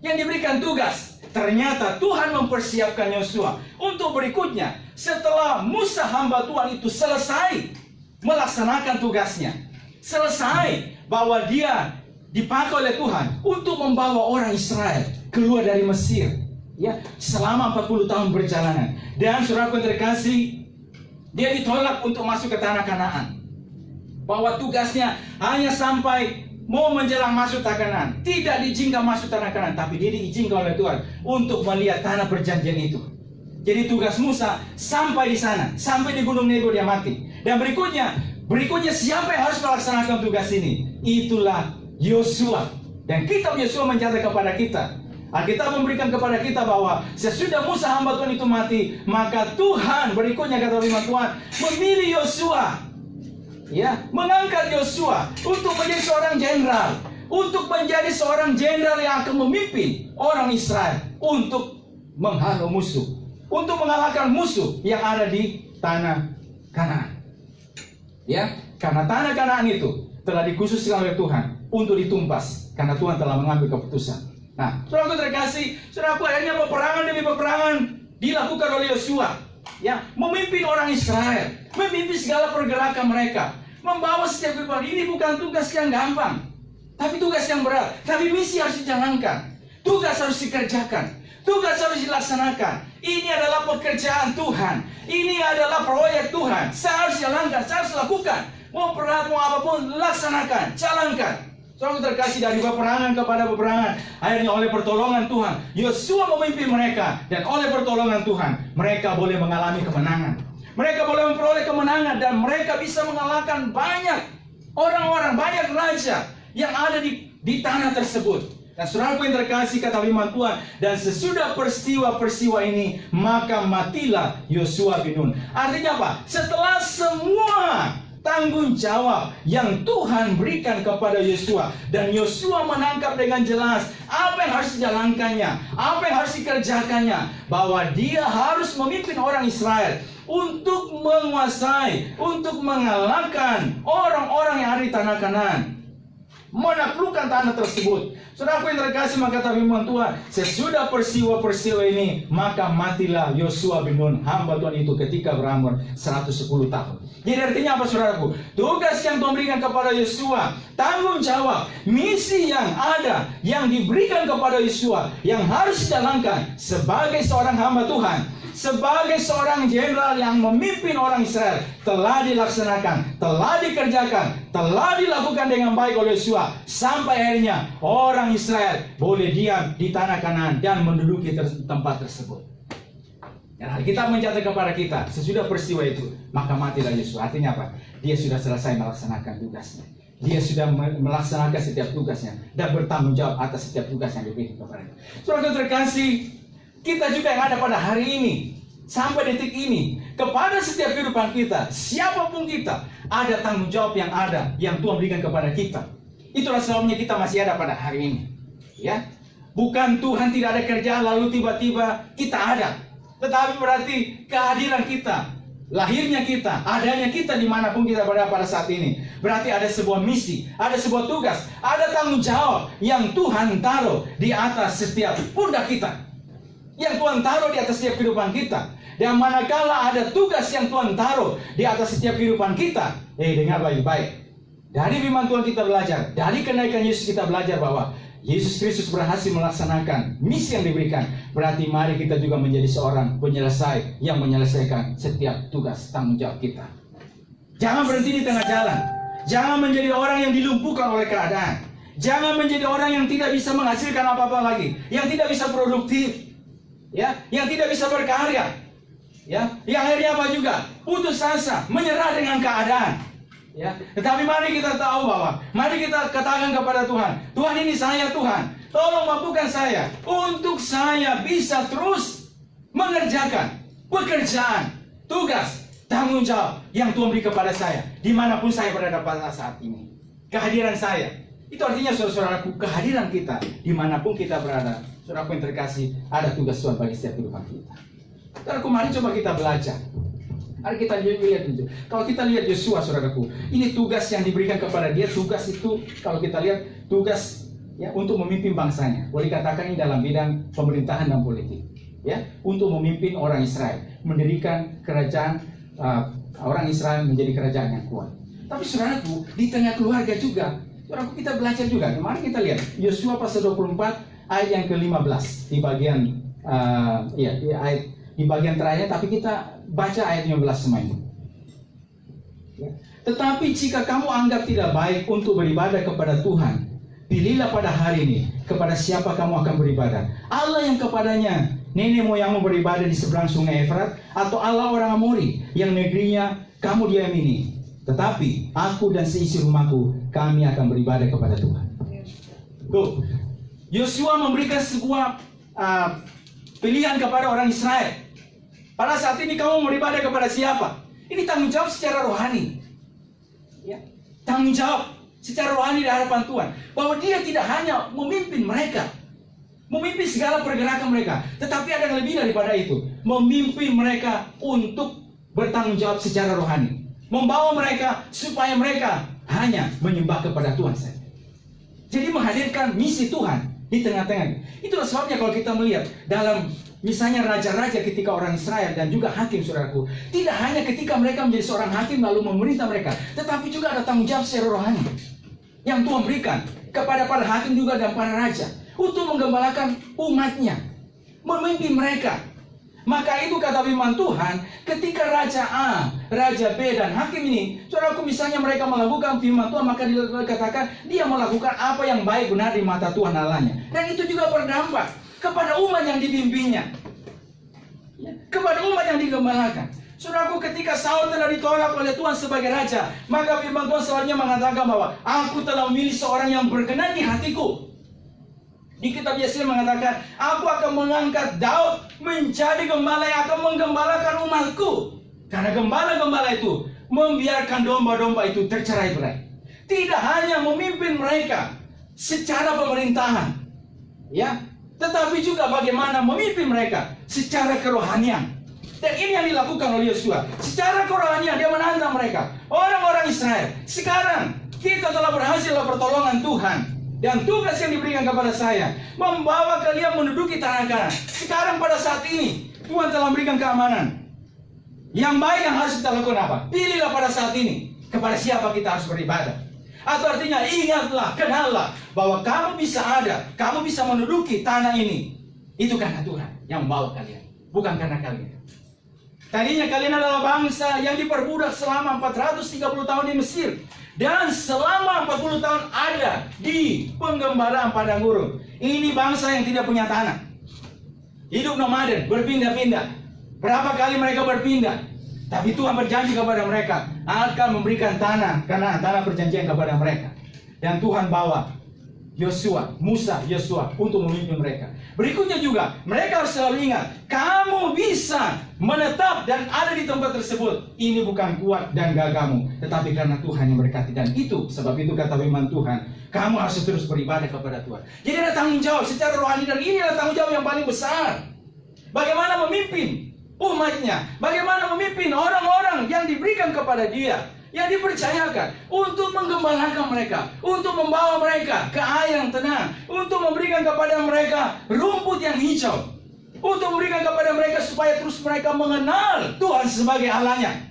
yang diberikan tugas. Ternyata Tuhan mempersiapkan Yosua untuk berikutnya, setelah Musa hamba Tuhan itu selesai melaksanakan tugasnya, selesai bahwa dia dipakai oleh Tuhan untuk membawa orang Israel keluar dari Mesir, ya, selama 40 tahun perjalanan. Dan saudara yang terkasih, dia ditolak untuk masuk ke tanah Kanaan, bahwa tugasnya hanya sampai mau menjelang masuk tanah Kanaan, tidak diizinkan masuk tanah Kanaan, tapi dia diizinkan oleh Tuhan untuk melihat tanah perjanjian itu. Jadi tugas Musa sampai di sana, sampai di Gunung Nebo dia mati. Dan berikutnya siapa yang harus melaksanakan tugas ini? Itulah Yosua. Dan kitab Yosua mencatat kepada kita, Alkitab memberikan kepada kita bahwa sesudah Musa hamba Tuhan itu mati, maka Tuhan berikutnya, kata firman Tuhan, memilih Yosua, ya, mengangkat Yosua untuk menjadi seorang jenderal, untuk menjadi seorang jenderal yang akan memimpin orang Israel untuk menghalau musuh, untuk mengalahkan musuh yang ada di tanah Kanaan. Ya, karena tanah Kanaan itu telah dikhususkan oleh Tuhan untuk ditumpas, karena Tuhan telah mengambil keputusan. Nah, saudaraku terkasih, saudaraku, akhirnya peperangan demi peperangan dilakukan oleh Yosua, ya, memimpin orang Israel, memimpin segala pergerakan mereka, membawa setiap kehidupan. Ini bukan tugas yang gampang, tapi tugas yang berat. Tapi misi harus dijalankan, tugas harus dikerjakan, tugas harus dilaksanakan. Ini adalah pekerjaan Tuhan, ini adalah proyek Tuhan. Saya harus jalankan, saya harus lakukan. Mau berat, mau apapun, laksanakan, jalankan. Saudara terkasih, dari peperangan kepada peperangan, akhirnya oleh pertolongan Tuhan, Yosua memimpin mereka, dan oleh pertolongan Tuhan, mereka boleh mengalami kemenangan. Mereka boleh memperoleh kemenangan, dan mereka bisa mengalahkan banyak orang-orang, banyak raja yang ada di tanah tersebut. Dan saudaraku yang terkasih, kata firman Tuhan, dan sesudah peristiwa-peristiwa ini, maka matilah Yosua bin Nun. Artinya apa? Setelah semua tanggung jawab yang Tuhan berikan kepada Yosua, dan Yosua menangkap dengan jelas apa yang harus dijalankannya, apa yang harus dikerjakannya, bahwa dia harus memimpin orang Israel untuk menguasai, untuk mengalahkan orang-orang yang ada di tanah Kanaan, menaklukkan tanah tersebut. Saudaraku yang terkasih, maka kata firman Tuhan, sesudah peristiwa-peristiwa ini, maka matilah Yosua bin Nun, hamba Tuhan itu, ketika berumur 110 tahun. Jadi artinya apa, saudaraku? Tugas yang Tuhan berikan kepada Yosua, tanggung jawab, misi yang ada, yang diberikan kepada Yosua, yang harus dijalankan sebagai seorang hamba Tuhan, sebagai seorang jenderal yang memimpin orang Israel, telah dilaksanakan, telah dikerjakan, telah dilakukan dengan baik oleh Yosua, sampai akhirnya orang Israel boleh diam di tanah Kanaan dan menduduki tempat tersebut. Dan Alkitab mencatat kepada kita, sesudah peristiwa itu, maka matilah Yosua. Artinya apa? Dia sudah selesai melaksanakan tugasnya. Dia sudah melaksanakan setiap tugasnya dan bertanggung jawab atas setiap tugas yang diberikan kepadanya. Saudara terkasih, kita juga yang ada pada hari ini, sampai detik ini, kepada setiap kehidupan kita, siapapun kita, ada tanggung jawab yang ada, yang Tuhan berikan kepada kita. Itulah sebabnya kita masih ada pada hari ini. Ya, bukan Tuhan tidak ada kerjaan lalu tiba-tiba kita ada, tetapi berarti kehadiran kita, lahirnya kita, adanya kita dimanapun kita berada pada saat ini, berarti ada sebuah misi, ada sebuah tugas, ada tanggung jawab yang Tuhan taruh di atas setiap pundak kita, yang Tuhan taruh di atas setiap kehidupan kita. Dan manakala ada tugas yang Tuhan taruh di atas setiap kehidupan kita, dengar baik-baik. Dari firman Tuhan kita belajar, dari kenaikan Yesus kita belajar bahwa Yesus Kristus berhasil melaksanakan misi yang diberikan. Berarti mari kita juga menjadi seorang penyelesai yang menyelesaikan setiap tugas tanggung jawab kita. Jangan berhenti di tengah jalan. Jangan menjadi orang yang dilumpuhkan oleh keadaan. Jangan menjadi orang yang tidak bisa menghasilkan apa-apa lagi, yang tidak bisa produktif, ya, yang tidak bisa berkarya, ya, yang akhirnya apa juga? Putus asa, menyerah dengan keadaan. Ya, tetapi mari kita tahu bahwa, mari kita katakan kepada Tuhan, Tuhan ini saya Tuhan, tolong mampukan saya untuk saya bisa terus mengerjakan pekerjaan, tugas, tanggung jawab yang Tuhan beri kepada saya, dimanapun saya berada pada saat ini. Kehadiran saya, itu artinya saudara-saudaraku, kehadiran kita, dimanapun kita berada, saudaraku yang terkasih, ada tugas Tuhan bagi setiap kehidupan kita. Saudaraku, mari coba kita belajar. Mari kita lihat itu. Kalau kita lihat Yosua, saudaraku, ini tugas yang diberikan kepada dia. Tugas itu, kalau kita lihat, tugas ya untuk memimpin bangsanya. Boleh dikatakan ini dalam bidang pemerintahan dan politik. Ya, untuk memimpin orang Israel, mendirikan kerajaan orang Israel menjadi kerajaan yang kuat. Tapi saudaraku, di tengah keluarga juga, saudaraku, kita belajar juga. Mari kita lihat Yosua pasal 24 ayat yang ke-15 di bagian di bagian terakhir, tapi kita baca ayat 15 semua ini. Ya. Tetapi jika kamu anggap tidak baik untuk beribadah kepada Tuhan, pilihlah pada hari ini kepada siapa kamu akan beribadah. Allah yang kepadanya nenek moyangmu beribadah di seberang sungai Efrat, atau Allah orang Amori yang negerinya kamu diam ini. Tetapi aku dan seisi rumahku, kami akan beribadah kepada Tuhan. Tuh, Yosua memberikan sebuah pilihan kepada orang Israel. Pada saat ini kamu beribadah kepada siapa? Ini tanggung jawab secara rohani. Ya, tanggung jawab secara rohani di hadapan Tuhan. Bahwa dia tidak hanya memimpin mereka, memimpin segala pergerakan mereka, tetapi ada yang lebih daripada itu. Memimpin mereka untuk bertanggung jawab secara rohani. Membawa mereka supaya mereka hanya menyembah kepada Tuhan saja. Jadi menghadirkan misi Tuhan di tengah-tengah. Itulah sebabnya kalau kita melihat dalam misalnya raja-raja ketika orang Israel dan juga hakim, saudaraku, tidak hanya ketika mereka menjadi seorang hakim lalu memerintah mereka, tetapi juga ada tanggung jawab secara rohani yang Tuhan berikan kepada para hakim juga dan para raja untuk menggembalakan umatnya, memimpin mereka Maka itu kata firman Tuhan, ketika Raja A, Raja B, dan Hakim ini, saudaraku, misalnya mereka melakukan firman Tuhan, maka dikatakan dia melakukan apa yang baik benar di mata Tuhan Allahnya. Dan itu juga berdampak kepada umat yang dipimpinnya, kepada umat yang digembalakan. Saudaraku, ketika Saul telah ditolak oleh Tuhan sebagai raja, maka firman Tuhan selanjutnya mengatakan bahwa aku telah memilih seorang yang berkenan di hatiku. Di kitab Yesaya mengatakan, aku akan mengangkat Daud menjadi gembala yang akan menggembalakan umatku. Karena gembala-gembala itu membiarkan domba-domba itu tercerai-berai. Tidak hanya memimpin mereka secara pemerintahan, ya, tetapi juga bagaimana memimpin mereka secara kerohanian. Dan ini yang dilakukan oleh Yosua. Secara kerohanian dia menantang mereka, orang-orang Israel. Sekarang kita telah berhasil dalam pertolongan Tuhan. Dan tugas yang diberikan kepada saya, membawa kalian menduduki tanah Kanaan. Sekarang pada saat ini, Tuhan telah memberikan keamanan. Yang baik yang harus kita lakukan apa? Pilihlah pada saat ini, kepada siapa kita harus beribadah. Atau artinya, ingatlah, kenallah, bahwa kamu bisa ada, kamu bisa menduduki tanah ini. Itu karena Tuhan yang membawa kalian, bukan karena kalian. Tadinya kalian adalah bangsa yang diperbudak selama 430 tahun di Mesir. Dan selama 40 tahun ada di penggembalaan padang gurun. Ini bangsa yang tidak punya tanah. Hidup nomaden, berpindah-pindah. Berapa kali mereka berpindah. Tapi Tuhan berjanji kepada mereka akan memberikan tanah, karena tanah perjanjian kepada mereka. Dan Tuhan bawa Yosua, Musa, Yosua untuk memimpin mereka. Berikutnya juga, mereka harus selalu ingat, kamu bisa menetap dan ada di tempat tersebut. Ini bukan kuat dan gagahmu, tetapi karena Tuhan yang berkati. Dan itu, sebab itu kata firman Tuhan, kamu harus terus beribadah kepada Tuhan. Jadi ada tanggung jawab secara rohani, dan ini adalah tanggung jawab yang paling besar. Bagaimana memimpin umatnya, bagaimana memimpin orang-orang yang diberikan kepada dia, yang dipercayakan untuk menggembalakan mereka, untuk membawa mereka ke air yang tenang, untuk memberikan kepada mereka rumput yang hijau, untuk memberikan kepada mereka supaya terus mereka mengenal Tuhan sebagai Allahnya.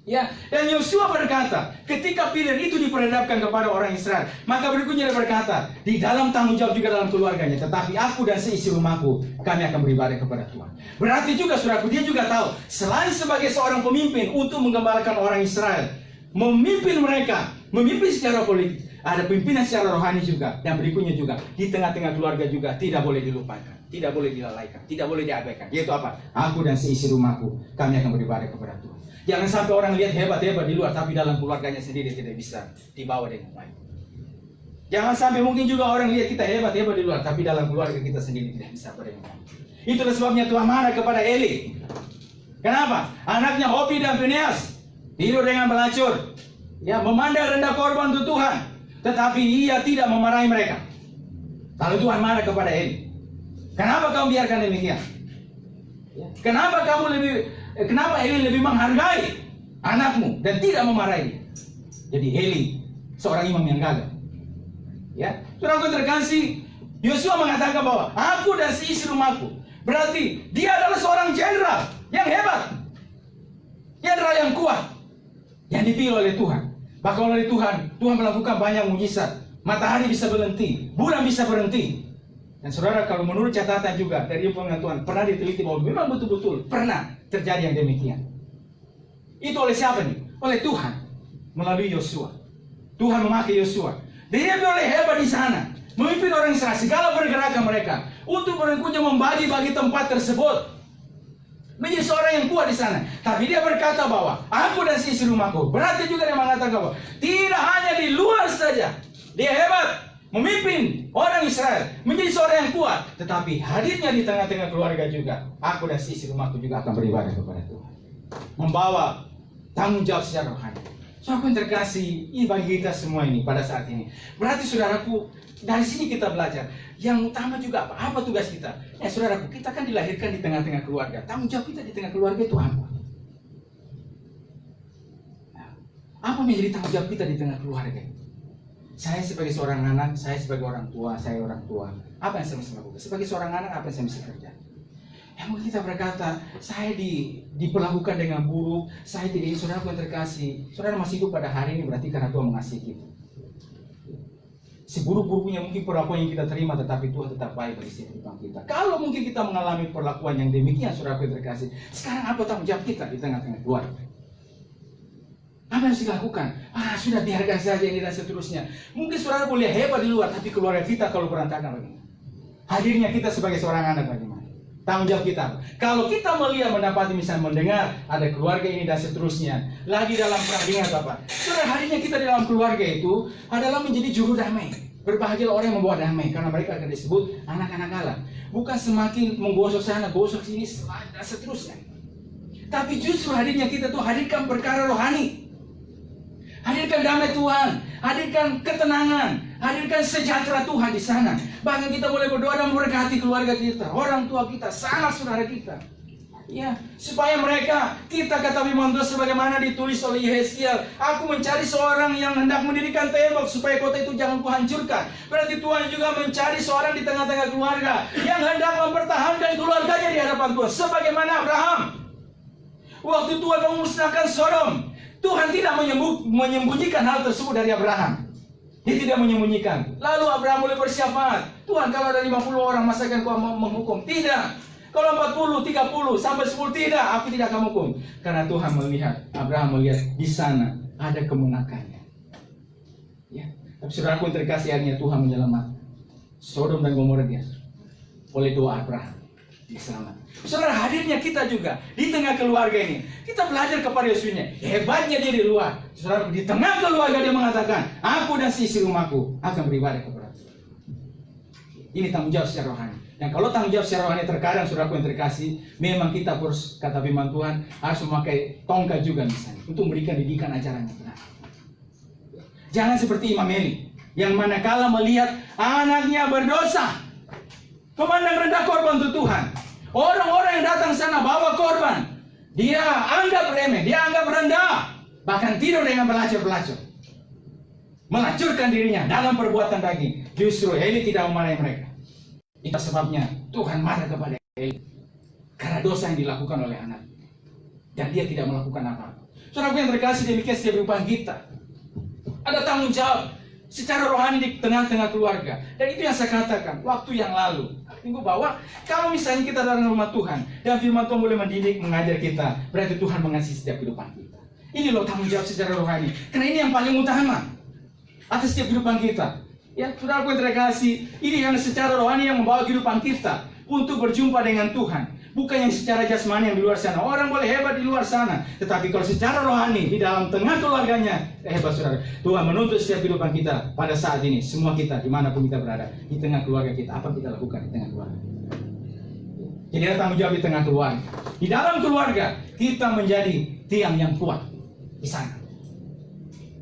Ya, dan Yosua berkata, ketika pilihan itu diperhadapkan kepada orang Israel, maka berikutnya dia berkata, di dalam tanggung jawab juga dalam keluarganya, tetapi aku dan seisi rumahku, kami akan beribadah kepada Tuhan. Berarti juga, saudaraku, dia juga tahu, selain sebagai seorang pemimpin untuk menggembalakan orang Israel, memimpin mereka, memimpin secara politik, ada pimpinan secara rohani juga. Dan berikutnya juga, di tengah-tengah keluarga juga tidak boleh dilupakan, tidak boleh dilalaikan, tidak boleh diabaikan. Yaitu apa? Aku dan seisi rumahku, kami akan beribadah kepada Tuhan. Jangan sampai orang lihat hebat-hebat di luar, tapi dalam keluarganya sendiri tidak bisa dibawa dengan baik. Jangan sampai mungkin juga orang lihat kita hebat-hebat di luar, tapi dalam keluarga kita sendiri tidak bisa beribadah. Itulah sebabnya Tuhan marah kepada Eli. Kenapa? Anaknya Hofni dan Fineas tidur dengan pelacur, ya, memandang rendah korban untuk Tuhan, tetapi ia tidak memarahi mereka. Lalu Tuhan marah kepada Eli. Kenapa kamu biarkan demikian? Kenapa Eli lebih menghargai anakmu dan tidak memarahi? Jadi Eli seorang imam yang gagal. Ya, saudaraku terkasih, Yosua mengatakan bahwa aku dan seisi rumahku. Berarti dia adalah seorang jenderal yang hebat, jenderal yang kuat, yang dipilih oleh Tuhan. Bahkan oleh Tuhan melakukan banyak mujizat. Matahari bisa berhenti, bulan bisa berhenti. Dan saudara, kalau menurut catatan juga dari pengetahuan Tuhan, pernah diteliti bahwa memang betul-betul pernah terjadi yang demikian. Itu oleh siapa nih? Oleh Tuhan, melalui Yosua. Tuhan memakai Yosua. Dia boleh hebat di sana, memimpin orang Israel, segala pergerakan mereka, untuk berikutnya membagi-bagi tempat tersebut, menjadi seorang yang kuat di sana. Tapi dia berkata bahwa aku dan seisi rumahku. Berarti juga dia mengatakan bahwa tidak hanya di luar saja dia hebat memimpin orang Israel menjadi seorang yang kuat, tetapi hadirnya di tengah-tengah keluarga juga, aku dan seisi rumahku juga akan beribadah kepada Tuhan, membawa tanggung jawab secara rohani. Saudaraku yang terkasih, ini bagi kita semua ini pada saat ini. Berarti saudaraku, dari sini kita belajar. Yang utama juga apa? Apa tugas kita? Ya saudaraku, kita kan dilahirkan di tengah-tengah keluarga. Tanggung jawab kita di tengah keluarga itu apa? Nah, apa menjadi tanggung jawab kita di tengah keluarga? Saya sebagai seorang anak, saya sebagai orang tua, saya orang tua. Apa yang saya mesti lakukan? Sebagai seorang anak, apa yang saya mesti kerja? Yang mungkin kita berkata, saya diperlakukan dengan buruk, saya tidak ini. Saudara yang terkasih, saudara masih hidup pada hari ini berarti karena Tuhan mengasihi kita. Seburuk-buruknya mungkin perlakuan yang kita terima, tetapi Tuhan tetap baik bagi setiap kehidupan kita. Kalau mungkin kita mengalami perlakuan yang demikian, saudaraku yang terkasih, sekarang apa tanggung jawab kita di tengah-tengah keluarga? Apa yang harus dilakukan? Sudah biarkan saja ini dan seterusnya. Mungkin saudara boleh hebat di luar, tapi keluarga kita kalau berantakan bagaimana? Hadirnya kita sebagai seorang anak bagaimana? Tanggung jawab kita. Kalau kita melihat, mendapati, misalnya mendengar ada keluarga ini dan seterusnya, lagi dalam perang dengan apa? Saudara, hadirnya kita di dalam keluarga itu adalah menjadi juru damai. Berbahagia orang yang membawa damai, karena mereka akan disebut anak-anak Allah. Bukan semakin menggosok sana, gosok sini, dan seterusnya. Tapi justru hadirnya kita tuh hadirkan perkara rohani. Hadirkan damai Tuhan, hadirkan ketenangan, hadirkan sejahtera Tuhan di sana. Bahkan kita boleh berdoa dan memberkati keluarga kita, orang tua kita, sanak saudara kita. Ya, supaya mereka, kita kata firman Tuhan sebagaimana ditulis oleh Yeskiel, aku mencari seorang yang hendak mendirikan tembok supaya kota itu jangan kuhancurkan. Berarti Tuhan juga mencari seorang di tengah-tengah keluarga yang hendak mempertahankan keluarganya di hadapan Tuhan. Sebagaimana Abraham, waktu Tuhan memusnahkan Sodom, Tuhan tidak menyembunyikan hal tersebut dari Abraham. Dia tidak menyembunyikan. Lalu Abraham mulai bersyafaat, Tuhan, kalau ada 50 orang, masa akan kau menghukum? Tidak. Kalau 40, 30, sampai 10, tidak, aku tidak akan hukum. Karena Tuhan melihat, Abraham melihat di sana ada kemenakannya. Ya. Tapi saudaraku yang terkasih, akhirnya Tuhan menyelamatkan Sodom dan Gomora dia oleh doa Abraham. Diselamatkan. Saudara, hadirnya kita juga di tengah keluarga ini, kita belajar kepada Yesusnya. Hebatnya dia di luar. Saudara, di tengah keluarga dia mengatakan, aku dan si istri rumahku akan beribadah kepada Tuhan. Ini tanggung jawab secara rohani. Dan kalau tanggung jawab secara rohani, terkadang saudaraku yang terkasih, memang kita harus, kata firman Tuhan, harus memakai tongkat juga misalnya untuk memberikan didikan ajaran yang benar. Jangan seperti Imam Eli, yang manakala melihat anaknya berdosa, memandang rendah korban untuk Tuhan. Orang-orang yang datang sana bawa korban, dia anggap remeh, dia anggap rendah, bahkan tidur dengan pelacur-pelacur, melacurkan dirinya dalam perbuatan daging. Justru Eli tidak memarahi mereka. Itu sebabnya Tuhan marah kepada Eli karena dosa yang dilakukan oleh anak, dan dia tidak melakukan apa-apa. Saudara yang terkasih, demikian setiap kehidupan kita ada tanggung jawab secara rohani di tengah-tengah keluarga. Dan itu yang saya katakan waktu yang lalu, minggu, bahwa kalau misalnya kita dalam rumah Tuhan dan firman Tuhan boleh mendidik, mengajar kita, berarti Tuhan mengasihi setiap kehidupan kita. Ini loh tanggung jawab secara rohani, karena ini yang paling utama atas setiap kehidupan kita. Ya, saudaraku yang terkasih, ini yang secara rohani yang membawa kehidupan kita untuk berjumpa dengan Tuhan. Bukan yang secara jasmani yang di luar sana. Orang boleh hebat di luar sana, tetapi kalau secara rohani di dalam tengah keluarganya, hebat saudara. Tuhan menuntut setiap kehidupan kita pada saat ini. Semua kita, dimanapun kita berada, di tengah keluarga kita, apa kita lakukan di tengah keluarga. Jadi ada tanggung jawab di tengah keluarga. Di dalam keluarga, kita menjadi tiang yang kuat di sana.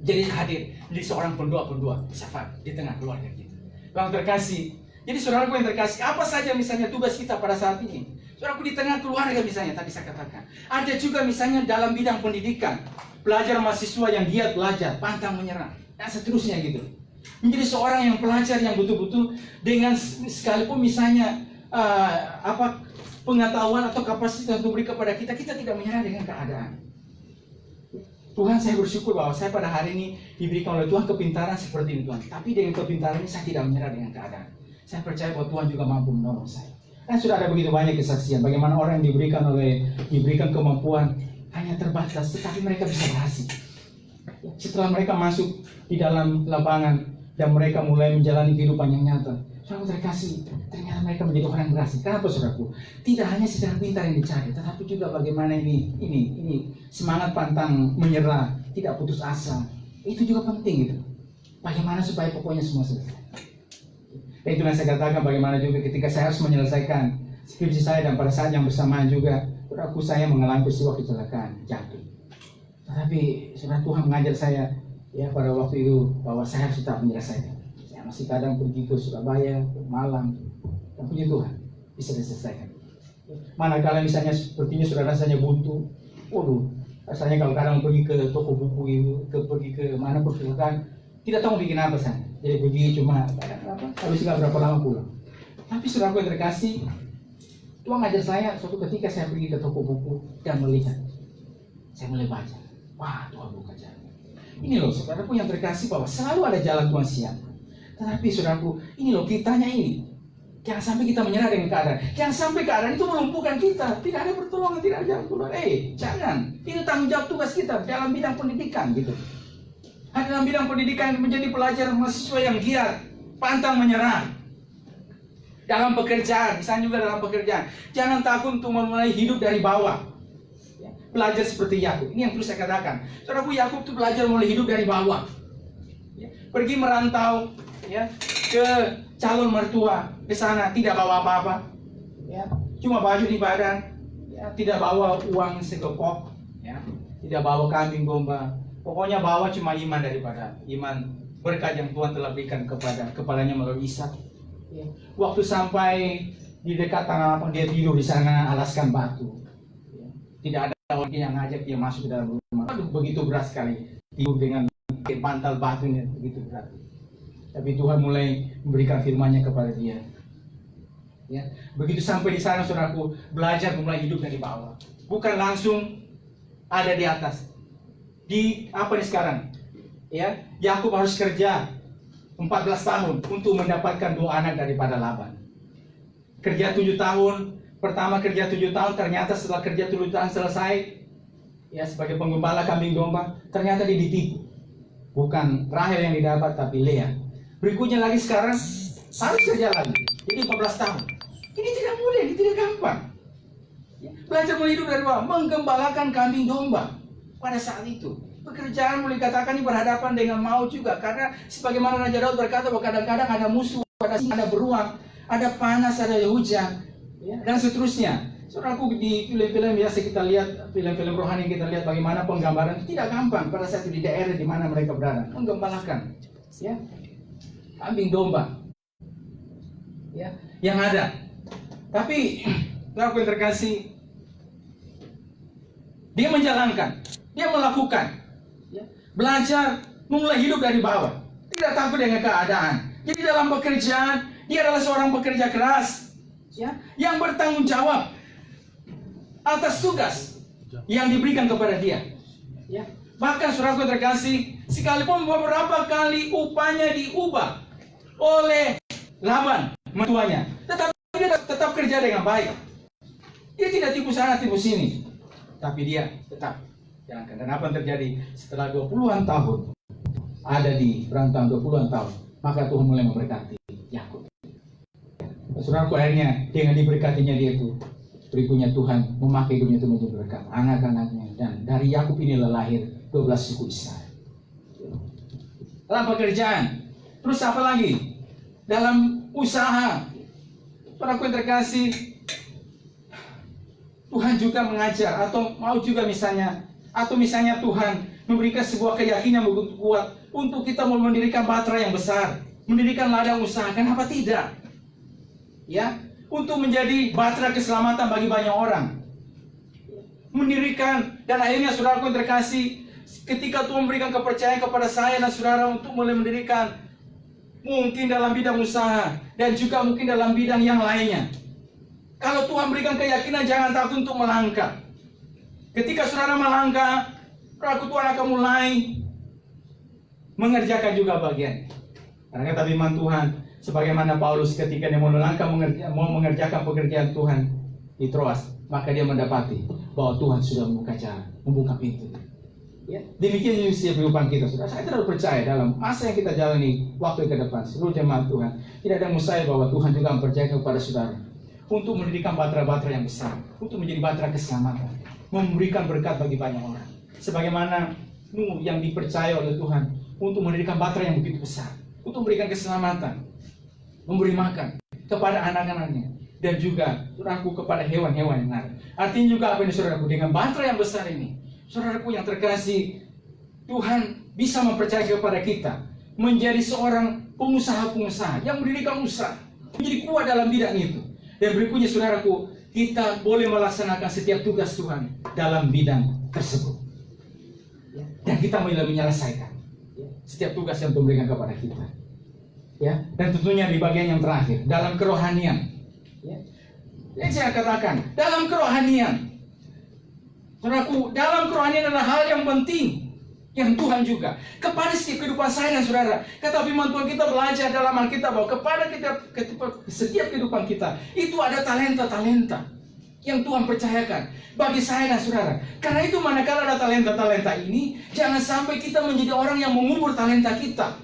Jadi hadir, jadi seorang pendua-pendua syafaat di tengah keluarga kita. Yang terkasih, jadi saudaraku yang terkasih, apa saja misalnya tugas kita pada saat ini? Saudaraku di tengah keluarga misalnya, tadi saya katakan. Ada juga misalnya dalam bidang pendidikan, pelajar mahasiswa yang giat belajar, pantang menyerah, dan seterusnya gitu. Menjadi seorang yang pelajar yang betul-betul dengan sekalipun misalnya pengetahuan atau kapasitas untuk beri kepada kita, kita tidak menyerah dengan keadaan. Tuhan, saya bersyukur bahwa saya pada hari ini diberikan oleh Tuhan kepintaran seperti ini Tuhan. Tapi dengan kepintaran ini saya tidak menyerah dengan keadaan. Saya percaya bahwa Tuhan juga mampu menolong saya. Dan sudah ada begitu banyak kesaksian bagaimana orang yang diberikan kemampuan hanya terbatas, tetapi mereka bisa berhasil. Setelah mereka masuk di dalam lapangan dan mereka mulai menjalani kehidupan yang nyata, saudara terkasih, ternyata mereka menjadi orang yang berhasil. Kenapa saudaraku? Tidak hanya secara pintar yang dicari, tetapi juga bagaimana ini semangat pantang menyerah, tidak putus asa. Itu juga penting gitu. Bagaimana supaya pokoknya semua selesai. Dan itu yang saya katakan, bagaimana juga ketika saya harus menyelesaikan skripsi saya dan pada saat yang bersamaan juga, saudaraku, saya mengalami peristiwa kecelakaan, jatuh. Tetapi saudara, Tuhan mengajar saya ya pada waktu itu bahwa saya harus tetap menyelesaikan. Saya masih kadang pergi ke Surabaya, ke Malang, dan puji Tuhan bisa diselesaikan. Manakala misalnya sepertinya saudara rasanya buntu, rasanya kalau kadang pergi ke toko buku itu, pergi ke mana perpustakaan, tidak tahu bikin apa sana. Jadi pergi cuma habis nggak berapa lama pulang. Tapi saudaraku yang terkasih, Tuhan ngajar saya suatu ketika saya pergi ke toko buku dan melihat, saya mulai baca. Wah, Tuhan buka jalan. Ini loh saudaraku yang terkasih, bahwa selalu ada jalan Tuhan siap. Tetapi saudaraku, ini loh kitanya ini. Jangan sampai kita menyerah dengan keadaan. Jangan sampai keadaan itu melumpuhkan kita. Tidak ada pertolongan, tidak ada jalan keluar. Jangan. Itu tanggung jawab tugas kita dalam bidang pendidikan gitu. Ada dalam bidang pendidikan menjadi pelajar mahasiswa yang giat, pantang menyerah. Dalam pekerjaan, misalnya juga dalam pekerjaan, jangan takut untuk memulai hidup dari bawah. Ya, belajar seperti Yakub. Ini yang terus saya katakan. Saudaraku, Yakub itu belajar mulai hidup dari bawah. Ya, pergi merantau, ya, ke calon mertua ke sana, tidak bawa apa-apa, ya, cuma baju di badan, ya, tidak bawa uang sekepok, ya, tidak bawa kambing domba, pokoknya bawa cuma iman daripada iman berkat yang Tuhan telah berikan kepada kepalanya melalui Ishak. Ya. Waktu sampai di dekat tanah lapang, dia tidur di sana alaskan batu, ya. Tidak ada orang yang ngajak dia masuk ke dalam rumah. Aduh, begitu berat sekali tidur dengan bantal batunya, begitu berat. Tapi Tuhan mulai memberikan firman-Nya kepada dia. Ya, begitu sampai di sana, saudaraku, belajar mulai hidup dari bawah, bukan langsung ada di atas. Di apa nih sekarang? Ya, Yakub harus kerja 14 tahun untuk mendapatkan 2 anak daripada Laban. Kerja 7 tahun, pertama kerja 7 tahun, ternyata setelah kerja 7 tahun selesai, ya, sebagai penggembala kambing domba, ternyata dia ditipu. Bukan Rahel yang didapat, tapi Lea. Berikutnya lagi sekarang harus kerja lagi. Jadi 14 tahun. Ini tidak mudah, ini tidak gampang. Ya, belajar mulai hidup dari bawah, menggembalakan kambing domba. Pada saat itu, pekerjaan boleh dikatakan ini berhadapan dengan maut juga. Karena sebagaimana Raja Daud berkata bahwa kadang-kadang ada musuh, ada beruang, ada panas, ada hujan, ya, dan seterusnya. Saudaraku, di film-film biasa kita lihat, film-film rohani kita lihat bagaimana penggambaran itu tidak gampang pada saat itu di daerah di mana mereka berada. Menggembalakan, ya, kambing domba, ya, yang ada. Tapi saudaraku yang terkasih, dia menjalankan, dia melakukan, ya, belajar memulai hidup dari bawah, tidak takut dengan keadaan. Jadi dalam pekerjaan, dia adalah seorang pekerja keras, ya, yang bertanggung jawab atas tugas yang diberikan kepada dia, ya. Bahkan saudaraku terkasih, sekalipun beberapa kali upahnya diubah oleh Laban mertuanya, tetapi dia tetap kerja dengan baik. Dia tidak tipu sana tipu sini, tapi dia tetap jalankan. Dan apa yang terjadi setelah 20-an tahun ada di perantauan 20-an tahun, maka Tuhan mulai memberkati Yakub. Saudaraku, akhirnya dengan diberkatinya dia itu, berikutnya Tuhan memakai dunia itu menjadi berkat anak-anaknya, dan dari Yakub inilah lahir 12 suku Israel. Dalam pekerjaan, terus apa lagi? Dalam usaha, saudaraku yang terkasih, Tuhan juga mengajar atau mau juga misalnya Tuhan memberikan sebuah keyakinan begitu kuat untuk kita mau mendirikan Batra yang besar, mendirikan ladang usaha, kenapa tidak? Ya, untuk menjadi Batra keselamatan bagi banyak orang. Mendirikan, dan akhirnya saudaraku yang terkasih, ketika Tuhan memberikan kepercayaan kepada saya dan saudara untuk mulai mendirikan, mungkin dalam bidang usaha dan juga mungkin dalam bidang yang lainnya. Kalau Tuhan berikan keyakinan, jangan takut untuk melangkah. Ketika saudara melangkah, saudaraku, Tuhan akan mulai mengerjakan juga bagian. Karena kata firman Tuhan, sebagaimana Paulus ketika dia mau melangkah mau mengerjakan pekerjaan Tuhan di Troas, maka dia mendapati bahwa Tuhan sudah membuka jalan, membuka pintu. Ya, demikian juga setiap kehidupan kita, saudara. Saya terlalu percaya dalam masa yang kita jalani waktu ke depan, seluruh jemaat Tuhan, tidak ada mustahil bahwa Tuhan juga mempercayakan kepada saudara untuk mendirikan Batra-Batra yang besar, untuk menjadi Batra keselamatan, memberikan berkat bagi banyak orang. Sebagaimana Nuh yang dipercaya oleh Tuhan untuk mendirikan Batra yang begitu besar, untuk memberikan keselamatan, memberi makan kepada anak-anaknya, dan juga saudaraku kepada hewan-hewan yang ada. Artinya juga apa ini saudaraku, dengan Batra yang besar ini, saudaraku yang terkasih, Tuhan bisa mempercayai kepada kita menjadi seorang pengusaha-pengusaha yang mendirikan usaha, menjadi kuat dalam bidang itu. Dan berikutnya saudaraku, kita boleh melaksanakan setiap tugas Tuhan dalam bidang tersebut, dan kita mulai menyelesaikan setiap tugas yang Tuhan berikan kepada kita. Ya, dan tentunya di bagian yang terakhir, dalam kerohanian. Ya, yang saya katakan, dalam kerohanian, saudaraku, dalam kerohanian adalah hal yang penting. Yang Tuhan juga kepada setiap kehidupan saya dan saudara. Kata firman Tuhan, kita belajar dalam Alkitab bahwa kepada setiap kehidupan kita itu ada talenta-talenta yang Tuhan percayakan bagi saya dan saudara. Karena itu manakala ada talenta-talenta ini, jangan sampai kita menjadi orang yang mengubur talenta kita,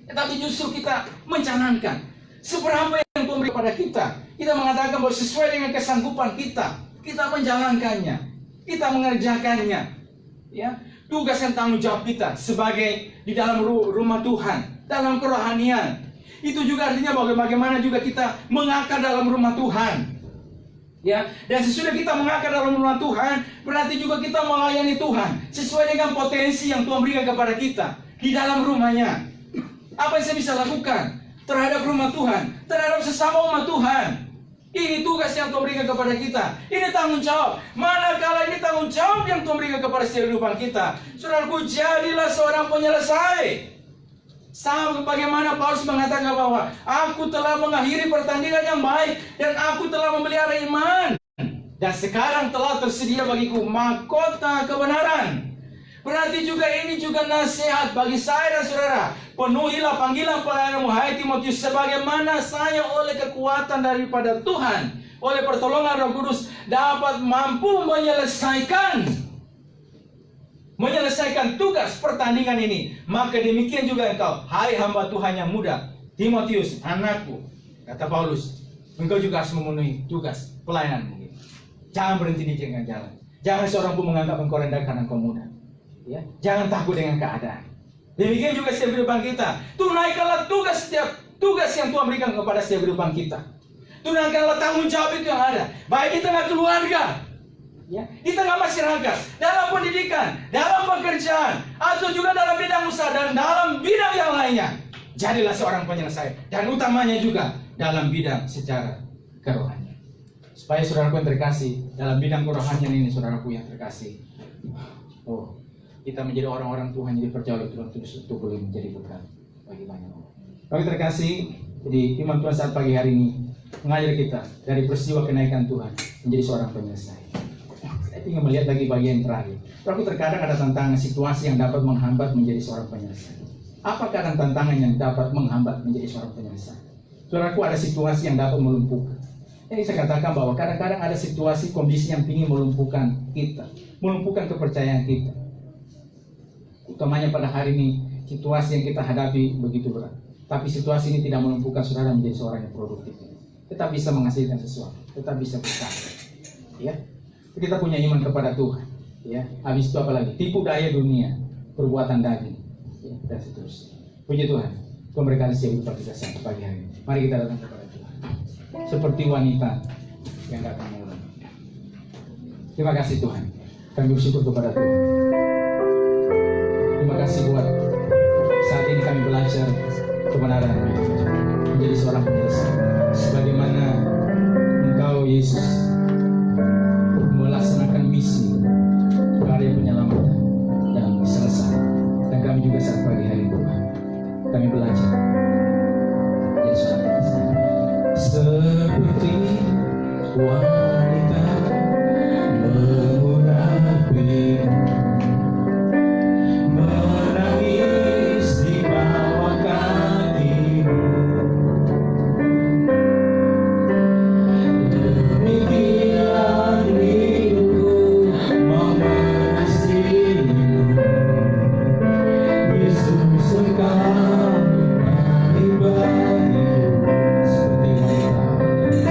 tetapi justru kita mencanangkan seberapa yang Tuhan beri kepada kita. Kita mengatakan bahwa sesuai dengan kesanggupan kita, kita menjalankannya, kita mengerjakannya, ya. Tugas dan tanggung jawab kita sebagai di dalam rumah Tuhan, dalam kerohanian. Itu juga artinya bagaimana juga kita mengakar dalam rumah Tuhan. Ya, dan sesudah kita mengakar dalam rumah Tuhan, berarti juga kita melayani Tuhan sesuai dengan potensi yang Tuhan berikan kepada kita di dalam rumahnya. Apa yang saya bisa lakukan terhadap rumah Tuhan, terhadap sesama umat Tuhan? Ini tugas yang Tuhan berikan kepada kita. Ini tanggung jawab. Manakala ini tanggung jawab yang Tuhan berikan kepada setiap kehidupan kita, saudaraku, jadilah seorang penyelesai. Sama bagaimana Paulus mengatakan bahwa aku telah mengakhiri pertandingan yang baik dan aku telah memelihara iman, dan sekarang telah tersedia bagiku mahkota kebenaran. Berarti juga ini juga nasihat bagi saya dan saudara. Penuhilah panggilan pelayananmu, hai Timotius, sebagaimana saya oleh kekuatan daripada Tuhan, oleh pertolongan Roh Kudus, dapat mampu menyelesaikan tugas pertandingan ini. Maka demikian juga engkau, hai hamba Tuhan yang muda, Timotius, anakku, kata Paulus, engkau juga harus memenuhi tugas pelayananmu. Jangan berhenti di tengah jalan. Jangan seorang pun menganggap engkau rendah karena engkau muda. Ya, jangan takut dengan keadaan. Demikian juga setiap kehidupan kita. Tunaikanlah tugas yang Tuhan berikan kepada setiap kehidupan kita. Tunaikanlah tanggung jawab itu yang ada, baik di tengah keluarga, ya, di tengah masyarakat, dalam pendidikan, dalam pekerjaan, atau juga dalam bidang usaha dan dalam bidang yang lainnya. Jadilah seorang penyelesai, dan utamanya juga dalam bidang secara kerohanian. Supaya saudaraku yang terkasih, dalam bidang kerohanian ini, saudaraku yang terkasih, kita menjadi orang-orang Tuhan, jadi percaya oleh Tuhan itu boleh menjadi berkat bagi banyak orang. Bagi terkasih, jadi firman Tuhan saat pagi hari ini mengajar kita dari peristiwa kenaikan Tuhan menjadi seorang penyelesai. Saya ingin melihat lagi bagian terakhir. Tapi terkadang ada tantangan situasi yang dapat menghambat menjadi seorang penyelesai. Apa kadang tantangan yang dapat menghambat menjadi seorang penyelesai? Saudaraku, ada situasi yang dapat melumpuhkan. Jadi saya katakan bahwa kadang-kadang ada situasi kondisi yang ingin melumpuhkan kita, melumpuhkan kepercayaan kita. Utamanya pada hari ini, situasi yang kita hadapi begitu berat. Tapi situasi ini tidak melumpuhkan saudara menjadi seorang yang produktif. Tetap bisa menghasilkan sesuatu, tetap bisa berkata. Ya, kita punya iman kepada Tuhan. Ya, habis itu apalagi? Tipu daya dunia, perbuatan daging, ya, dan seterusnya. Puji Tuhan, Tuhan berkati setiap kita sampai pagi hari ini. Mari kita datang kepada Tuhan. Seperti wanita yang datang mengulang. Terima kasih Tuhan. Kami bersyukur kepada Tuhan. Terima kasih buat saat ini kami belajar kebenaran menjadi seorang penyelesai. Sebagaimana Engkau Yesus melaksanakan misi karya penyelamatan yang selesai, dan kami juga saat pagi hari Tuhan kami belajar menjadi seorang penyelesai. Seperti wanita mengurapi, menangis di bawah kakimu, demikian rinduku mengasihimu. Yesus, Engkau menarik bagiku seperti wanita.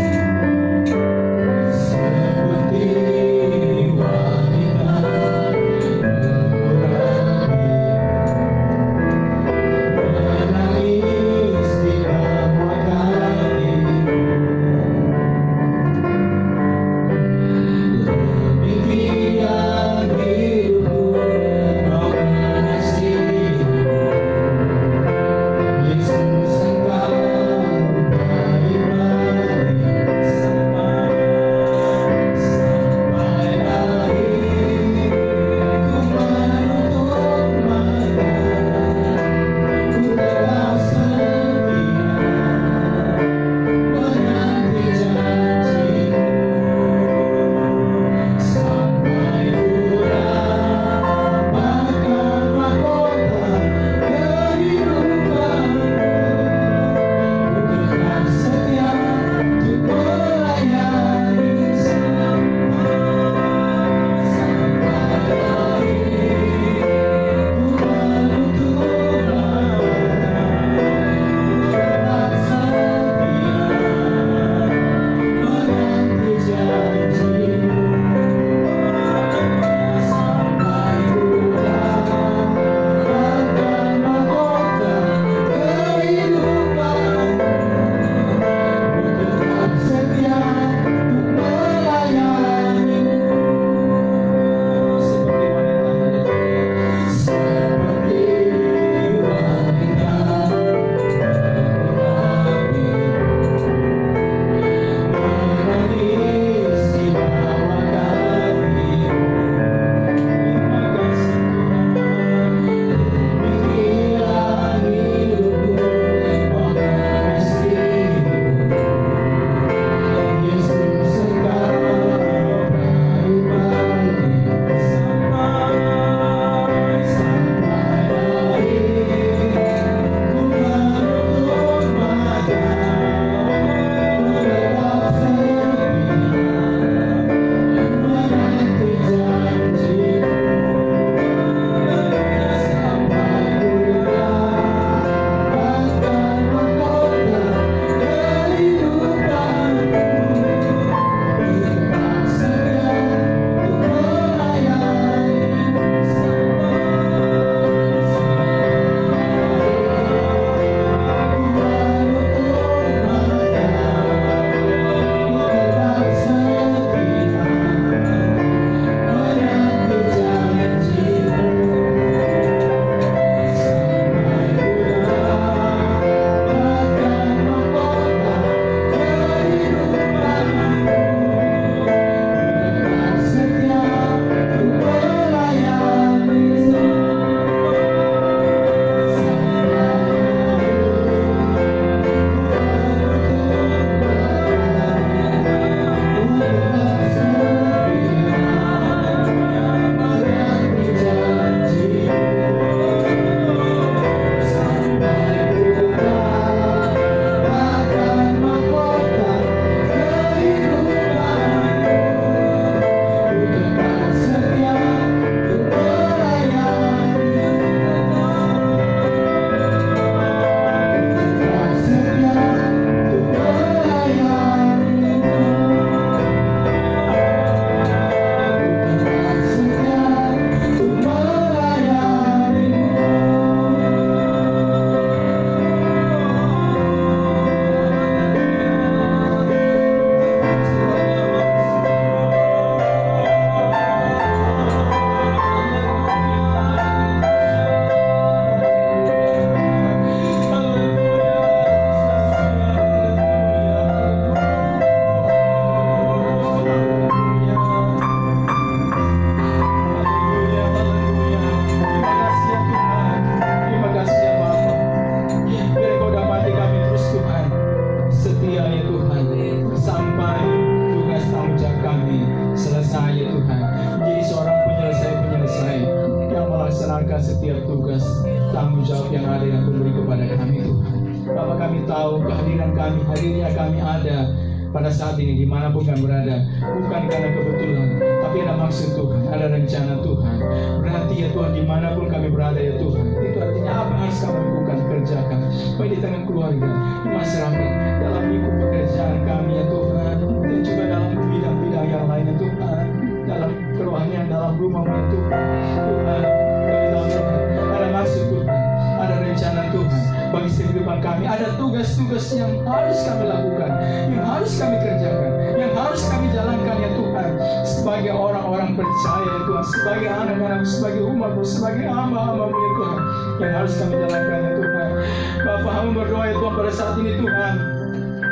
Tuhan, menjadi seorang penyelesai yang melaksanakan setiap tugas tanggung jawab yang ada yang Tuhan beri kepada kami Tuhan. Bapa, kami tahu kehadiran kami, hadirnya kami ada pada saat ini dimanapun kami berada, bukan karena kebetulan, tapi ada maksud Tuhan, ada rencana Tuhan. Berarti ya Tuhan, dimanapun kami berada ya Tuhan, itu artinya apa yang harus kami lakukan, kerjakan, baik di tengah keluarga, di masyarakat, dalam lingkup pekerjaan kami ya Tuhan, dan juga dalam bidang-bidang yang lain ya Tuhan, dalam kerohanian, dalam rumah ya Tuhan. Tuhan, kami tahu Tuhan, ada maksud Tuhan, ada rencana Tuhan bagi kehidupan kami, ada tugas-tugas yang harus kami lakukan, yang harus kami kerjakan, yang harus kami jalankan ya Tuhan, sebagai orang-orang percaya ya Tuhan, sebagai anak-anak, sebagai umat-Mu, sebagai hamba-hamba-Mu ya Tuhan, yang harus kami jalankan ya Tuhan. Bapa, hamba berdoa ya Tuhan pada saat ini Tuhan,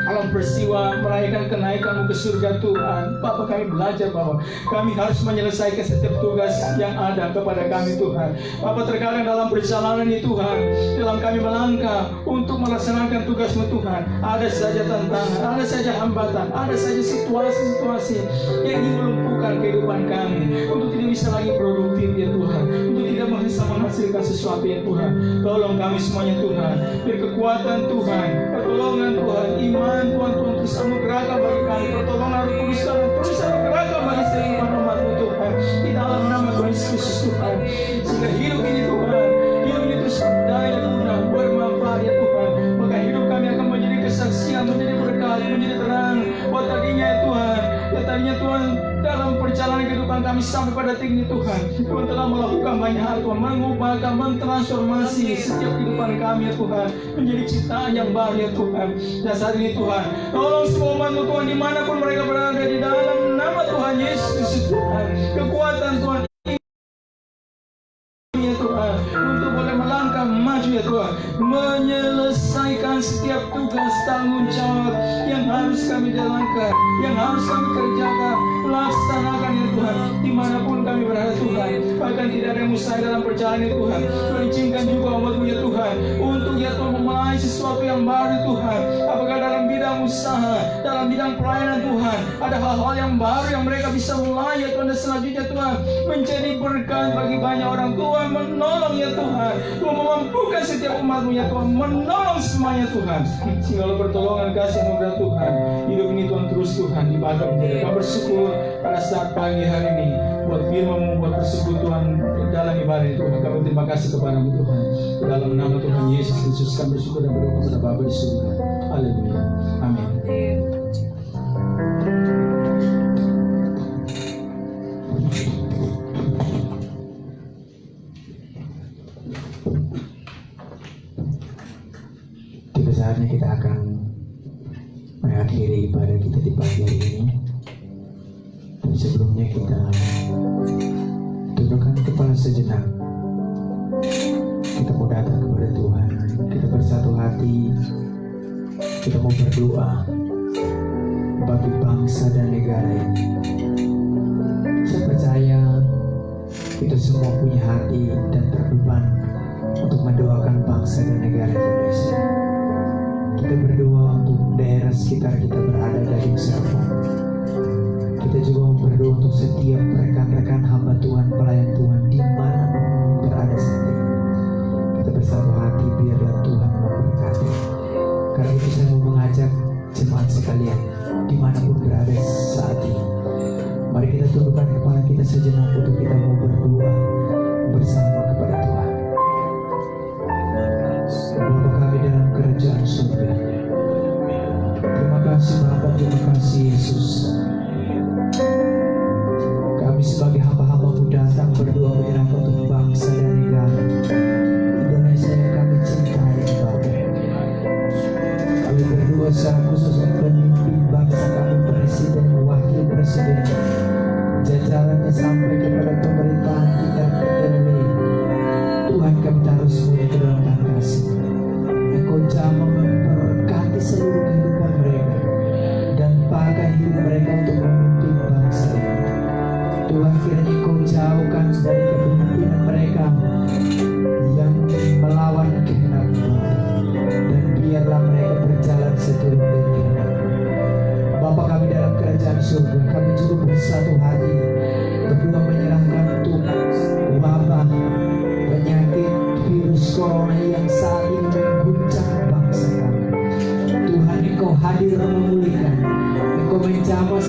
dalam peristiwa merayakan kenaikan-Mu ke surga Tuhan, Bapa, kami belajar bahwa kami harus menyelesaikan setiap tugas yang ada kepada kami Tuhan. Bapa, terkadang dalam perjalanan ini Tuhan, dalam kami melangkah untuk melaksanakan tugas-Mu Tuhan, ada saja tantangan, ada saja hambatan, ada saja situasi-situasi yang ingin melumpuhkan kehidupan kami untuk tidak bisa lagi produktif ya Tuhan, untuk tidak bisa menghasilkan sesuatu ya Tuhan. Tolong kami semuanya Tuhan, biar kekuatan Tuhan, pertolongan Tuhan, iman Tuhan terus anugerahkan bagi kami, pertolongan Roh Kudus terus anugerahkan bagi setiap umat-Mu Tuhan, di dalam nama Tuhan Yesus Kristus Tuhan, sehingga hidup ini Tuhan, hidup ini terus berdaya guna, bermanfaat ya Tuhan. Maka hidup kami akan menjadi kesaksian, menjadi berkat, menjadi terang buat tadinya ya Tuhan, ya tadinya Tuhan dalam perjalanan kehidupan kami sampai pada titik ini Tuhan, Tuhan telah melakukan banyak hal Tuhan, mengubahkan, mentransformasi setiap kehidupan kami ya Tuhan, menjadi ciptaan yang baru ya Tuhan. Dan saat ini Tuhan, tolong semua umat-Mu Tuhan, dimanapun mereka berada, di dalam nama Tuhan Yesus Kristus Tuhan, kekuatan Tuhan ya Tuhan, untuk boleh melangkah maju ya Tuhan, menyelesaikan setiap tugas tanggung jawab yang harus kami jalankan, yang harus kami kerjakan, laksanakan ya Tuhan, dimanapun kami berada Tuhan. Bahkan tidak ada yang mustahil dalam perjalanan ya Tuhan. Tuhan izinkan juga umat-Mu ya Tuhan, untuk ya Tuhan memulai sesuatu yang baru Tuhan, apakah dalam bidang usaha, dalam bidang pelayanan Tuhan, ada hal-hal yang baru yang mereka bisa mulai ya Tuhan, dan selanjutnya Tuhan menjadi berkat bagi banyak orang. Tuhan menolong ya Tuhan, Tuhan memampukan setiap umat-Mu ya Tuhan, menolong semuanya Tuhan, sehingga pertolongan kasih anugerah Tuhan, hidup ini Tuhan terus Tuhan dipakai menjadi. Kami bersyukur pada saat pagi hari ini buat firman-Mu, buat persekutuan dalam ibadah Tuhan. Kami terima kasih kepada-Mu Tuhan, dalam nama Tuhan Yesus Kristus kami bersyukur dan berdoa kepada Bapa di surga. Haleluya, amin. Tiba saatnya kita akan mengakhiri ibadah kita di pagi hari ini. Tapi sebelumnya kita tundukkan kepala sejenak. Kita mau datang kepada Tuhan. Kita bersatu hati. Kita mau berdoa bagi bangsa dan negara ini. Saya percaya kita semua punya hati dan terbeban untuk mendoakan bangsa dan negara Indonesia. Kita berdoa untuk daerah sekitar kita berada Gading Serpong. Kita juga mau berdoa untuk setiap rekan-rekan hamba Tuhan, pelayan Tuhan dimanapun berada saat ini. Kita bersatu hati, biarlah Tuhan memberkati. Karena itu saya mau mengajak jemaat sekalian dimanapun berada saat ini, mari kita tundukkan kepala kita sejenak untuk kita mau berdoa bersama kepada Tuhan. Bapa kami dalam kerajaan surga, terima kasih Bapa, terima kasih Yesus. Kami sebagai hamba-hamba-Mu datang berdoa menyerahkan untuk bangsa dan negara Indonesia yang kami cintai Bapa. Kami berdoa secara khusus untuk pemimpin bangsa kami, presiden, wakil presiden, jajarannya sampai kepada pemerintahan kita RW. Tuhan, kami taruh semuanya ke dalam tangan kasih. Engkau jamah memberkati seluruh kehidupan mereka dan pakai hidup mereka untuk memimpin bangsa ini. Tuhan, kiranya Engkau jauhkan dari kepemimpinan mereka yang melawan kehendak-Mu, dan biarlah mereka berjalan seturut kehendak-Mu. Bapa, Bapa kami dalam kerajaan surga, kami juga bersatu hati berdua menyerahkan untuk wabah penyakit virus corona yang saat ini mengguncang bangsa kami. Tuhan, Engkau hadir memulihkan, Engkau menjamah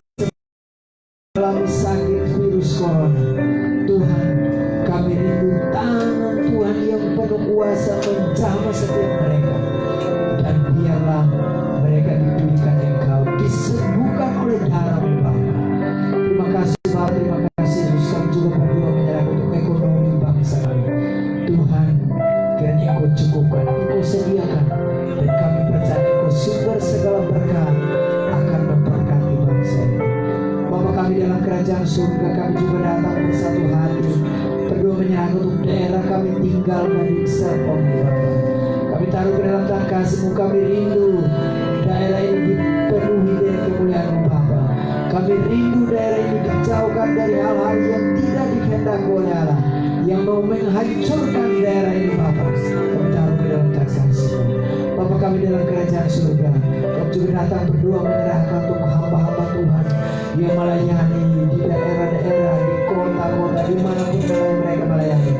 alami sakit virus corona. Tuhan, kami rindu tangan Tuhan yang penuh kuasa menjamah setiap mereka, dan biarlah mereka dipulihkan Engkau, disembuhkan oleh darah-Mu Bapa. Terima kasih Bapa, terima kasih Yesus. Kami juga berdua menyerahkan untuk ekonomi bangsa kami. Tuhan, kiranya Engkau cukupkan, Engkau sediakan, dan kami percaya Engkau sumber segala berkah akan memberkati bangsa ini. Bapa kami dalam kerajaan surga, kami juga datang bersatu hati berdua menyerahkan untuk daerah kami tinggal dari Serpong Bapa. Kami taruh ke dalam tangan kasih-Mu, kami rindu daerah ini dipenuhi dengan kemuliaan-Mu Bapa. Kami rindu daerah ini dijauhkan dari hal-hal yang tidak dikehendaki oleh Allah, yang mau menghancurkan daerah ini Bapa. Kami taruh ke dalam tangan kasih-Mu. Bapa kami dalam kerajaan surga, kami juga datang berdua menyerahkan untuk hamba-hamba Tuhan yang melayani di daerah-daerah, di kota-kota, dimanapun mereka melayani.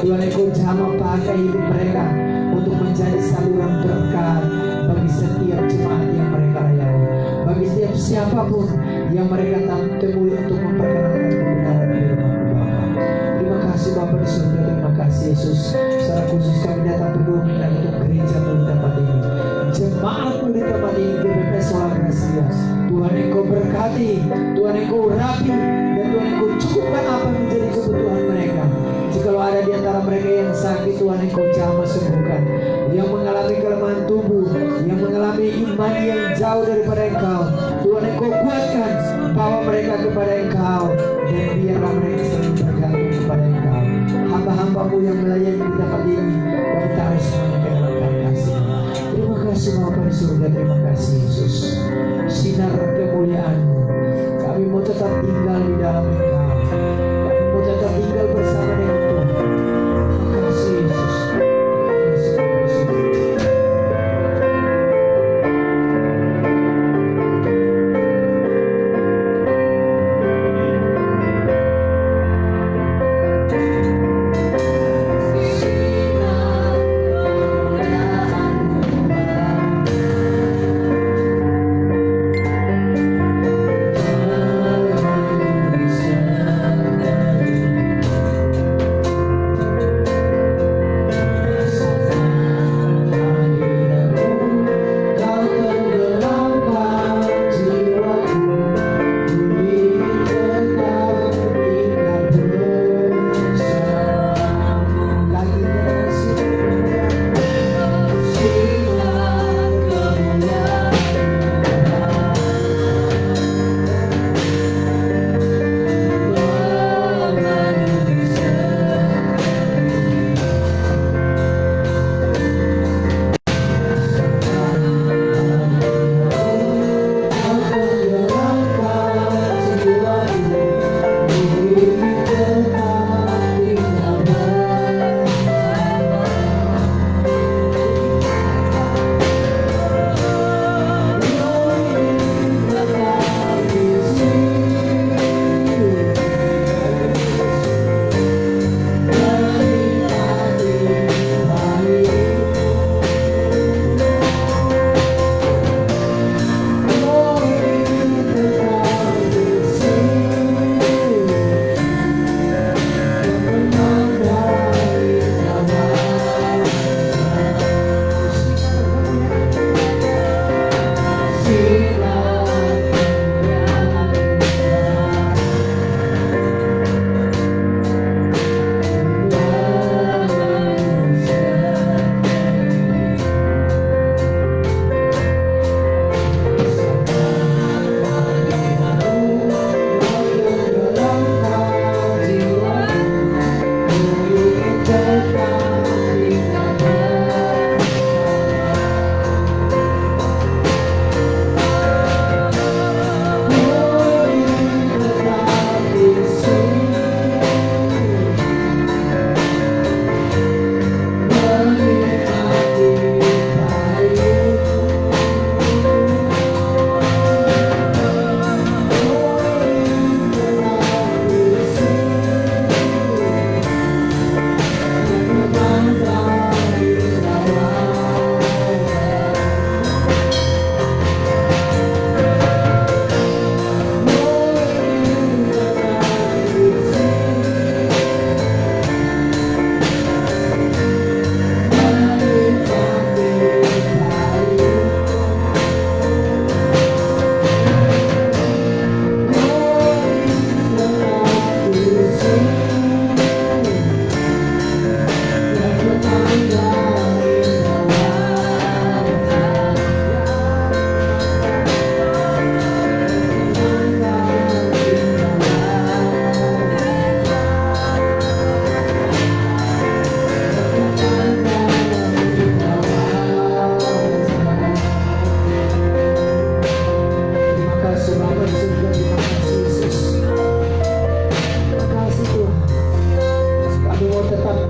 Tuhan, Engkau jamah pakai hidup mereka untuk menjadi saluran berkat bagi setiap jemaat yang mereka layani, bagi setiap siapapun yang mereka temui untuk memperkenalkan kebenaran firman-Mu Bapa. Terima kasih Bapa di surga, terima kasih Yesus. Secara khusus kami datang berdua menyerahkan untuk gereja-Mu di tempat ini, jemaat-Mu di tempat ini, GBP Sola Gracia. Tuhan, Engkau berkati, Tuhan Engkau urapi, dan Tuhan Engkau cukupkan apa yang menjadi kebutuhan mereka. Jikalau ada di antara mereka yang sakit, Tuhan Engkau jamah sembuhkan, yang mengalami kelemahan tubuh, yang mengalami iman yang jauh daripada Engkau, Tuhan Engkau kuatkan, bawa mereka kepada Engkau, dan biarlah mereka selalu bergantung kepada Engkau. Hamba-hamba-Mu yang melayani di tempat ini, kami taruh semuanya ke dalam tangan kasih. Terima kasih Bapa di surga, terima kasih Yesus. Sinar kemuliaan-Mu, kami mau tetap tinggal di dalam Engkau, kami mau tetap tinggal bersama dengan Tuhan. Terima kasih Yesus. Terima kasih Bapa di surga.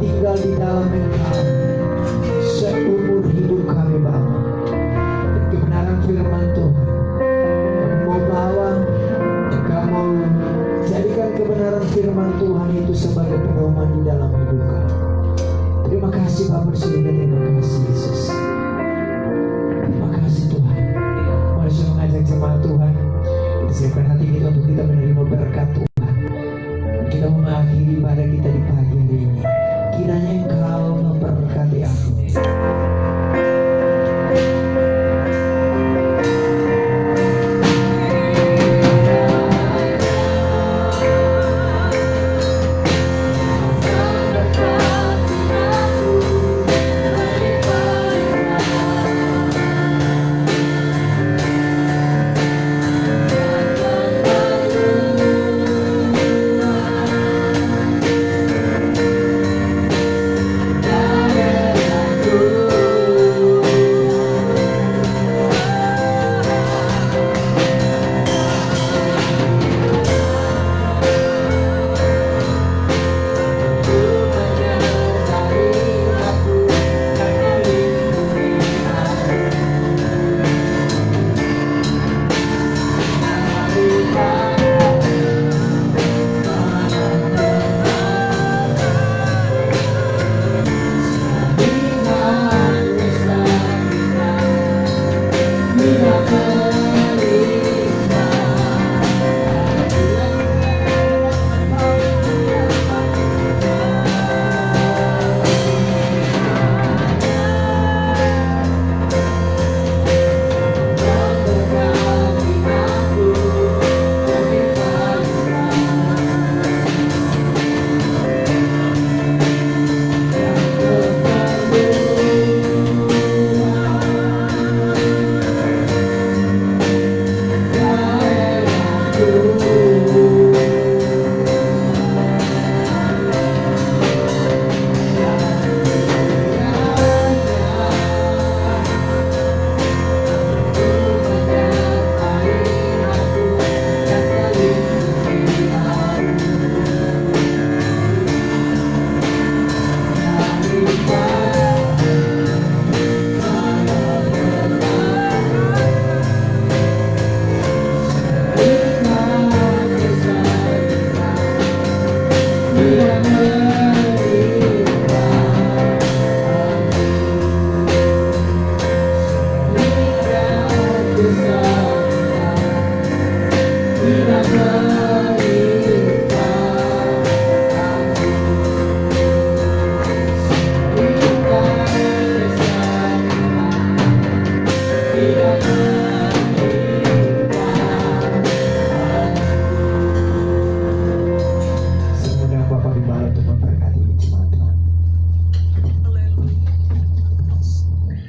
tinggal di dalam Engkau seumur hidup kami Bapa. Dan kebenaran firman Tuhan kami mau bawa, kami mau jadikan kebenaran firman Tuhan itu sebagai pedoman di dalam hidup kami. Terima kasih Bapa di surga, terima kasih Yesus. Terima kasih Tuhan. Mari saya mengajak jemaat Tuhan, kita siapkan hati kita untuk kita menerima berkat Tuhan. Dan kita mengakhiri ibadah kita di pagi hari ini. Kiranya Engkau memberkati aku.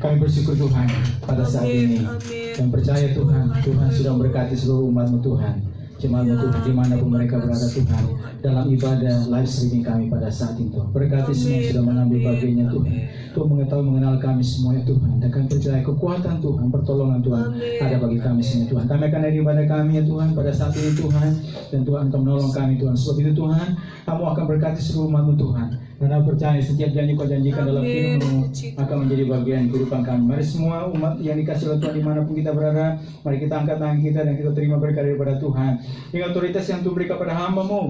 Kami bersyukur Tuhan pada saat ini dan percaya Tuhan, Tuhan sudah memberkati seluruh umat-Mu Tuhan, jemaat-Mu Tuhan dimanapun mereka berada Tuhan, dalam ibadah live streaming kami pada saat itu. Berkati semua yang sudah mengambil bagiannya Tuhan. Tuhan mengetahui mengenal kami semua ya Tuhan, dan kami percaya kekuatan Tuhan, pertolongan Tuhan ada bagi kami semua Tuhan. Kami akan dari ibadah kami ya Tuhan pada saat ini Tuhan, dan Tuhan akan menolong kami Tuhan. Sebab itu Tuhan, kamu akan berkati seluruh umat-Mu Tuhan. Karena percaya setiap janji kau janjikan dalam firman-Mu akan menjadi bagian kehidupan kami. Mari semua umat yang dikasih oleh Tuhan dimanapun kita berada, mari kita angkat tangan kita dan kita terima berkat daripada Tuhan. Dengan otoritas yang Tuhan beri kepada hamba-Mu,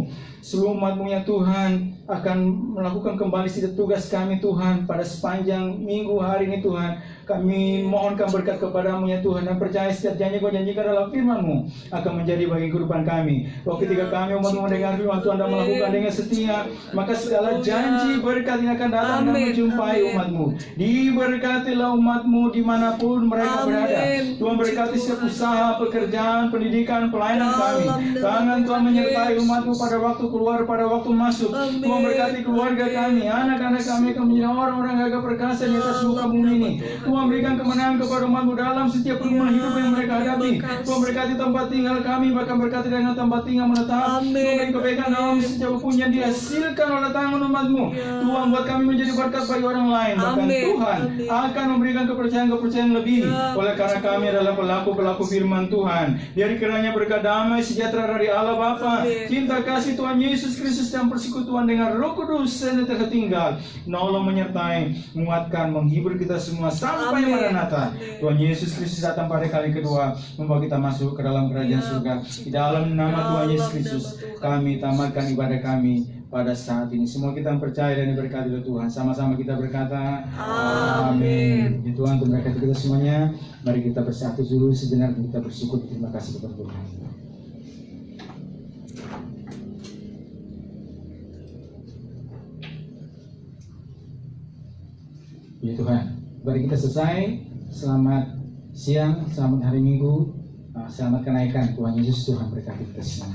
seluruh umat-Mu ya Tuhan akan melakukan kembali setiap tugas kami Tuhan pada sepanjang minggu hari ini Tuhan. Kami mohonkan berkat kepada-Mu ya Tuhan, dan percaya setiap janji kau janjikan dalam firman-Mu akan menjadi bagi kehidupan kami. Bahwa ketika kami umat-Mu mendengar firman Tuhan dan melakukan dengan setia, maka segala janji berkat ini akan datang dan menjumpai umat-Mu. Diberkatilah umat-Mu dimanapun mereka berada. Tuhan berkati setiap usaha, pekerjaan, pendidikan, pelayanan kami. Tangan Tuhan menyertai umat-Mu pada waktu keluar, pada waktu masuk. Tuhan berkati keluarga kami, anak-anak kami akan menjadi orang-orang gagah perkasa di atas muka bumi ini. Tuhan Tuhan berikan kemenangan kepada umat-Mu dalam setiap rumah hidup yang mereka hadapi. Tuhan berkati tempat tinggal kami, bahkan berkati dengan tempat tinggal menetap. Tuhan beri kebaikan dalam setiap apapun yang dihasilkan oleh tangan umat-Mu. Tuhan buat kami menjadi berkat bagi orang lain. Bahkan Tuhan akan memberikan kepercayaan-kepercayaan lebih. Oleh karena kami adalah pelaku-pelaku firman Tuhan. Biar kiranya berkat damai sejahtera dari Allah Bapa, cinta kasih Tuhan Yesus Kristus dan persekutuan dengan Roh Kudus senantiasa tinggal, nolong, menyertai, menguatkan, menghibur kita semua sampai Maranatha. Tuhan Yesus Kristus datang pada kali kedua, membawa kita masuk ke dalam kerajaan surga. Di dalam nama Tuhan Yesus Kristus, kami tamatkan ibadah kami pada saat ini. Semua kita percaya dan diberkati oleh Tuhan. Sama-sama kita berkata, amin. Ya Tuhan, untuk berkati kita semuanya. Mari kita bersatu dulu sejenak, kita bersyukur. Terima kasih kepada Tuhan. Ya Tuhan, mari kita selesai. Selamat siang, selamat hari Minggu, selamat kenaikan. Tuhan Yesus, Tuhan berkati kita semua.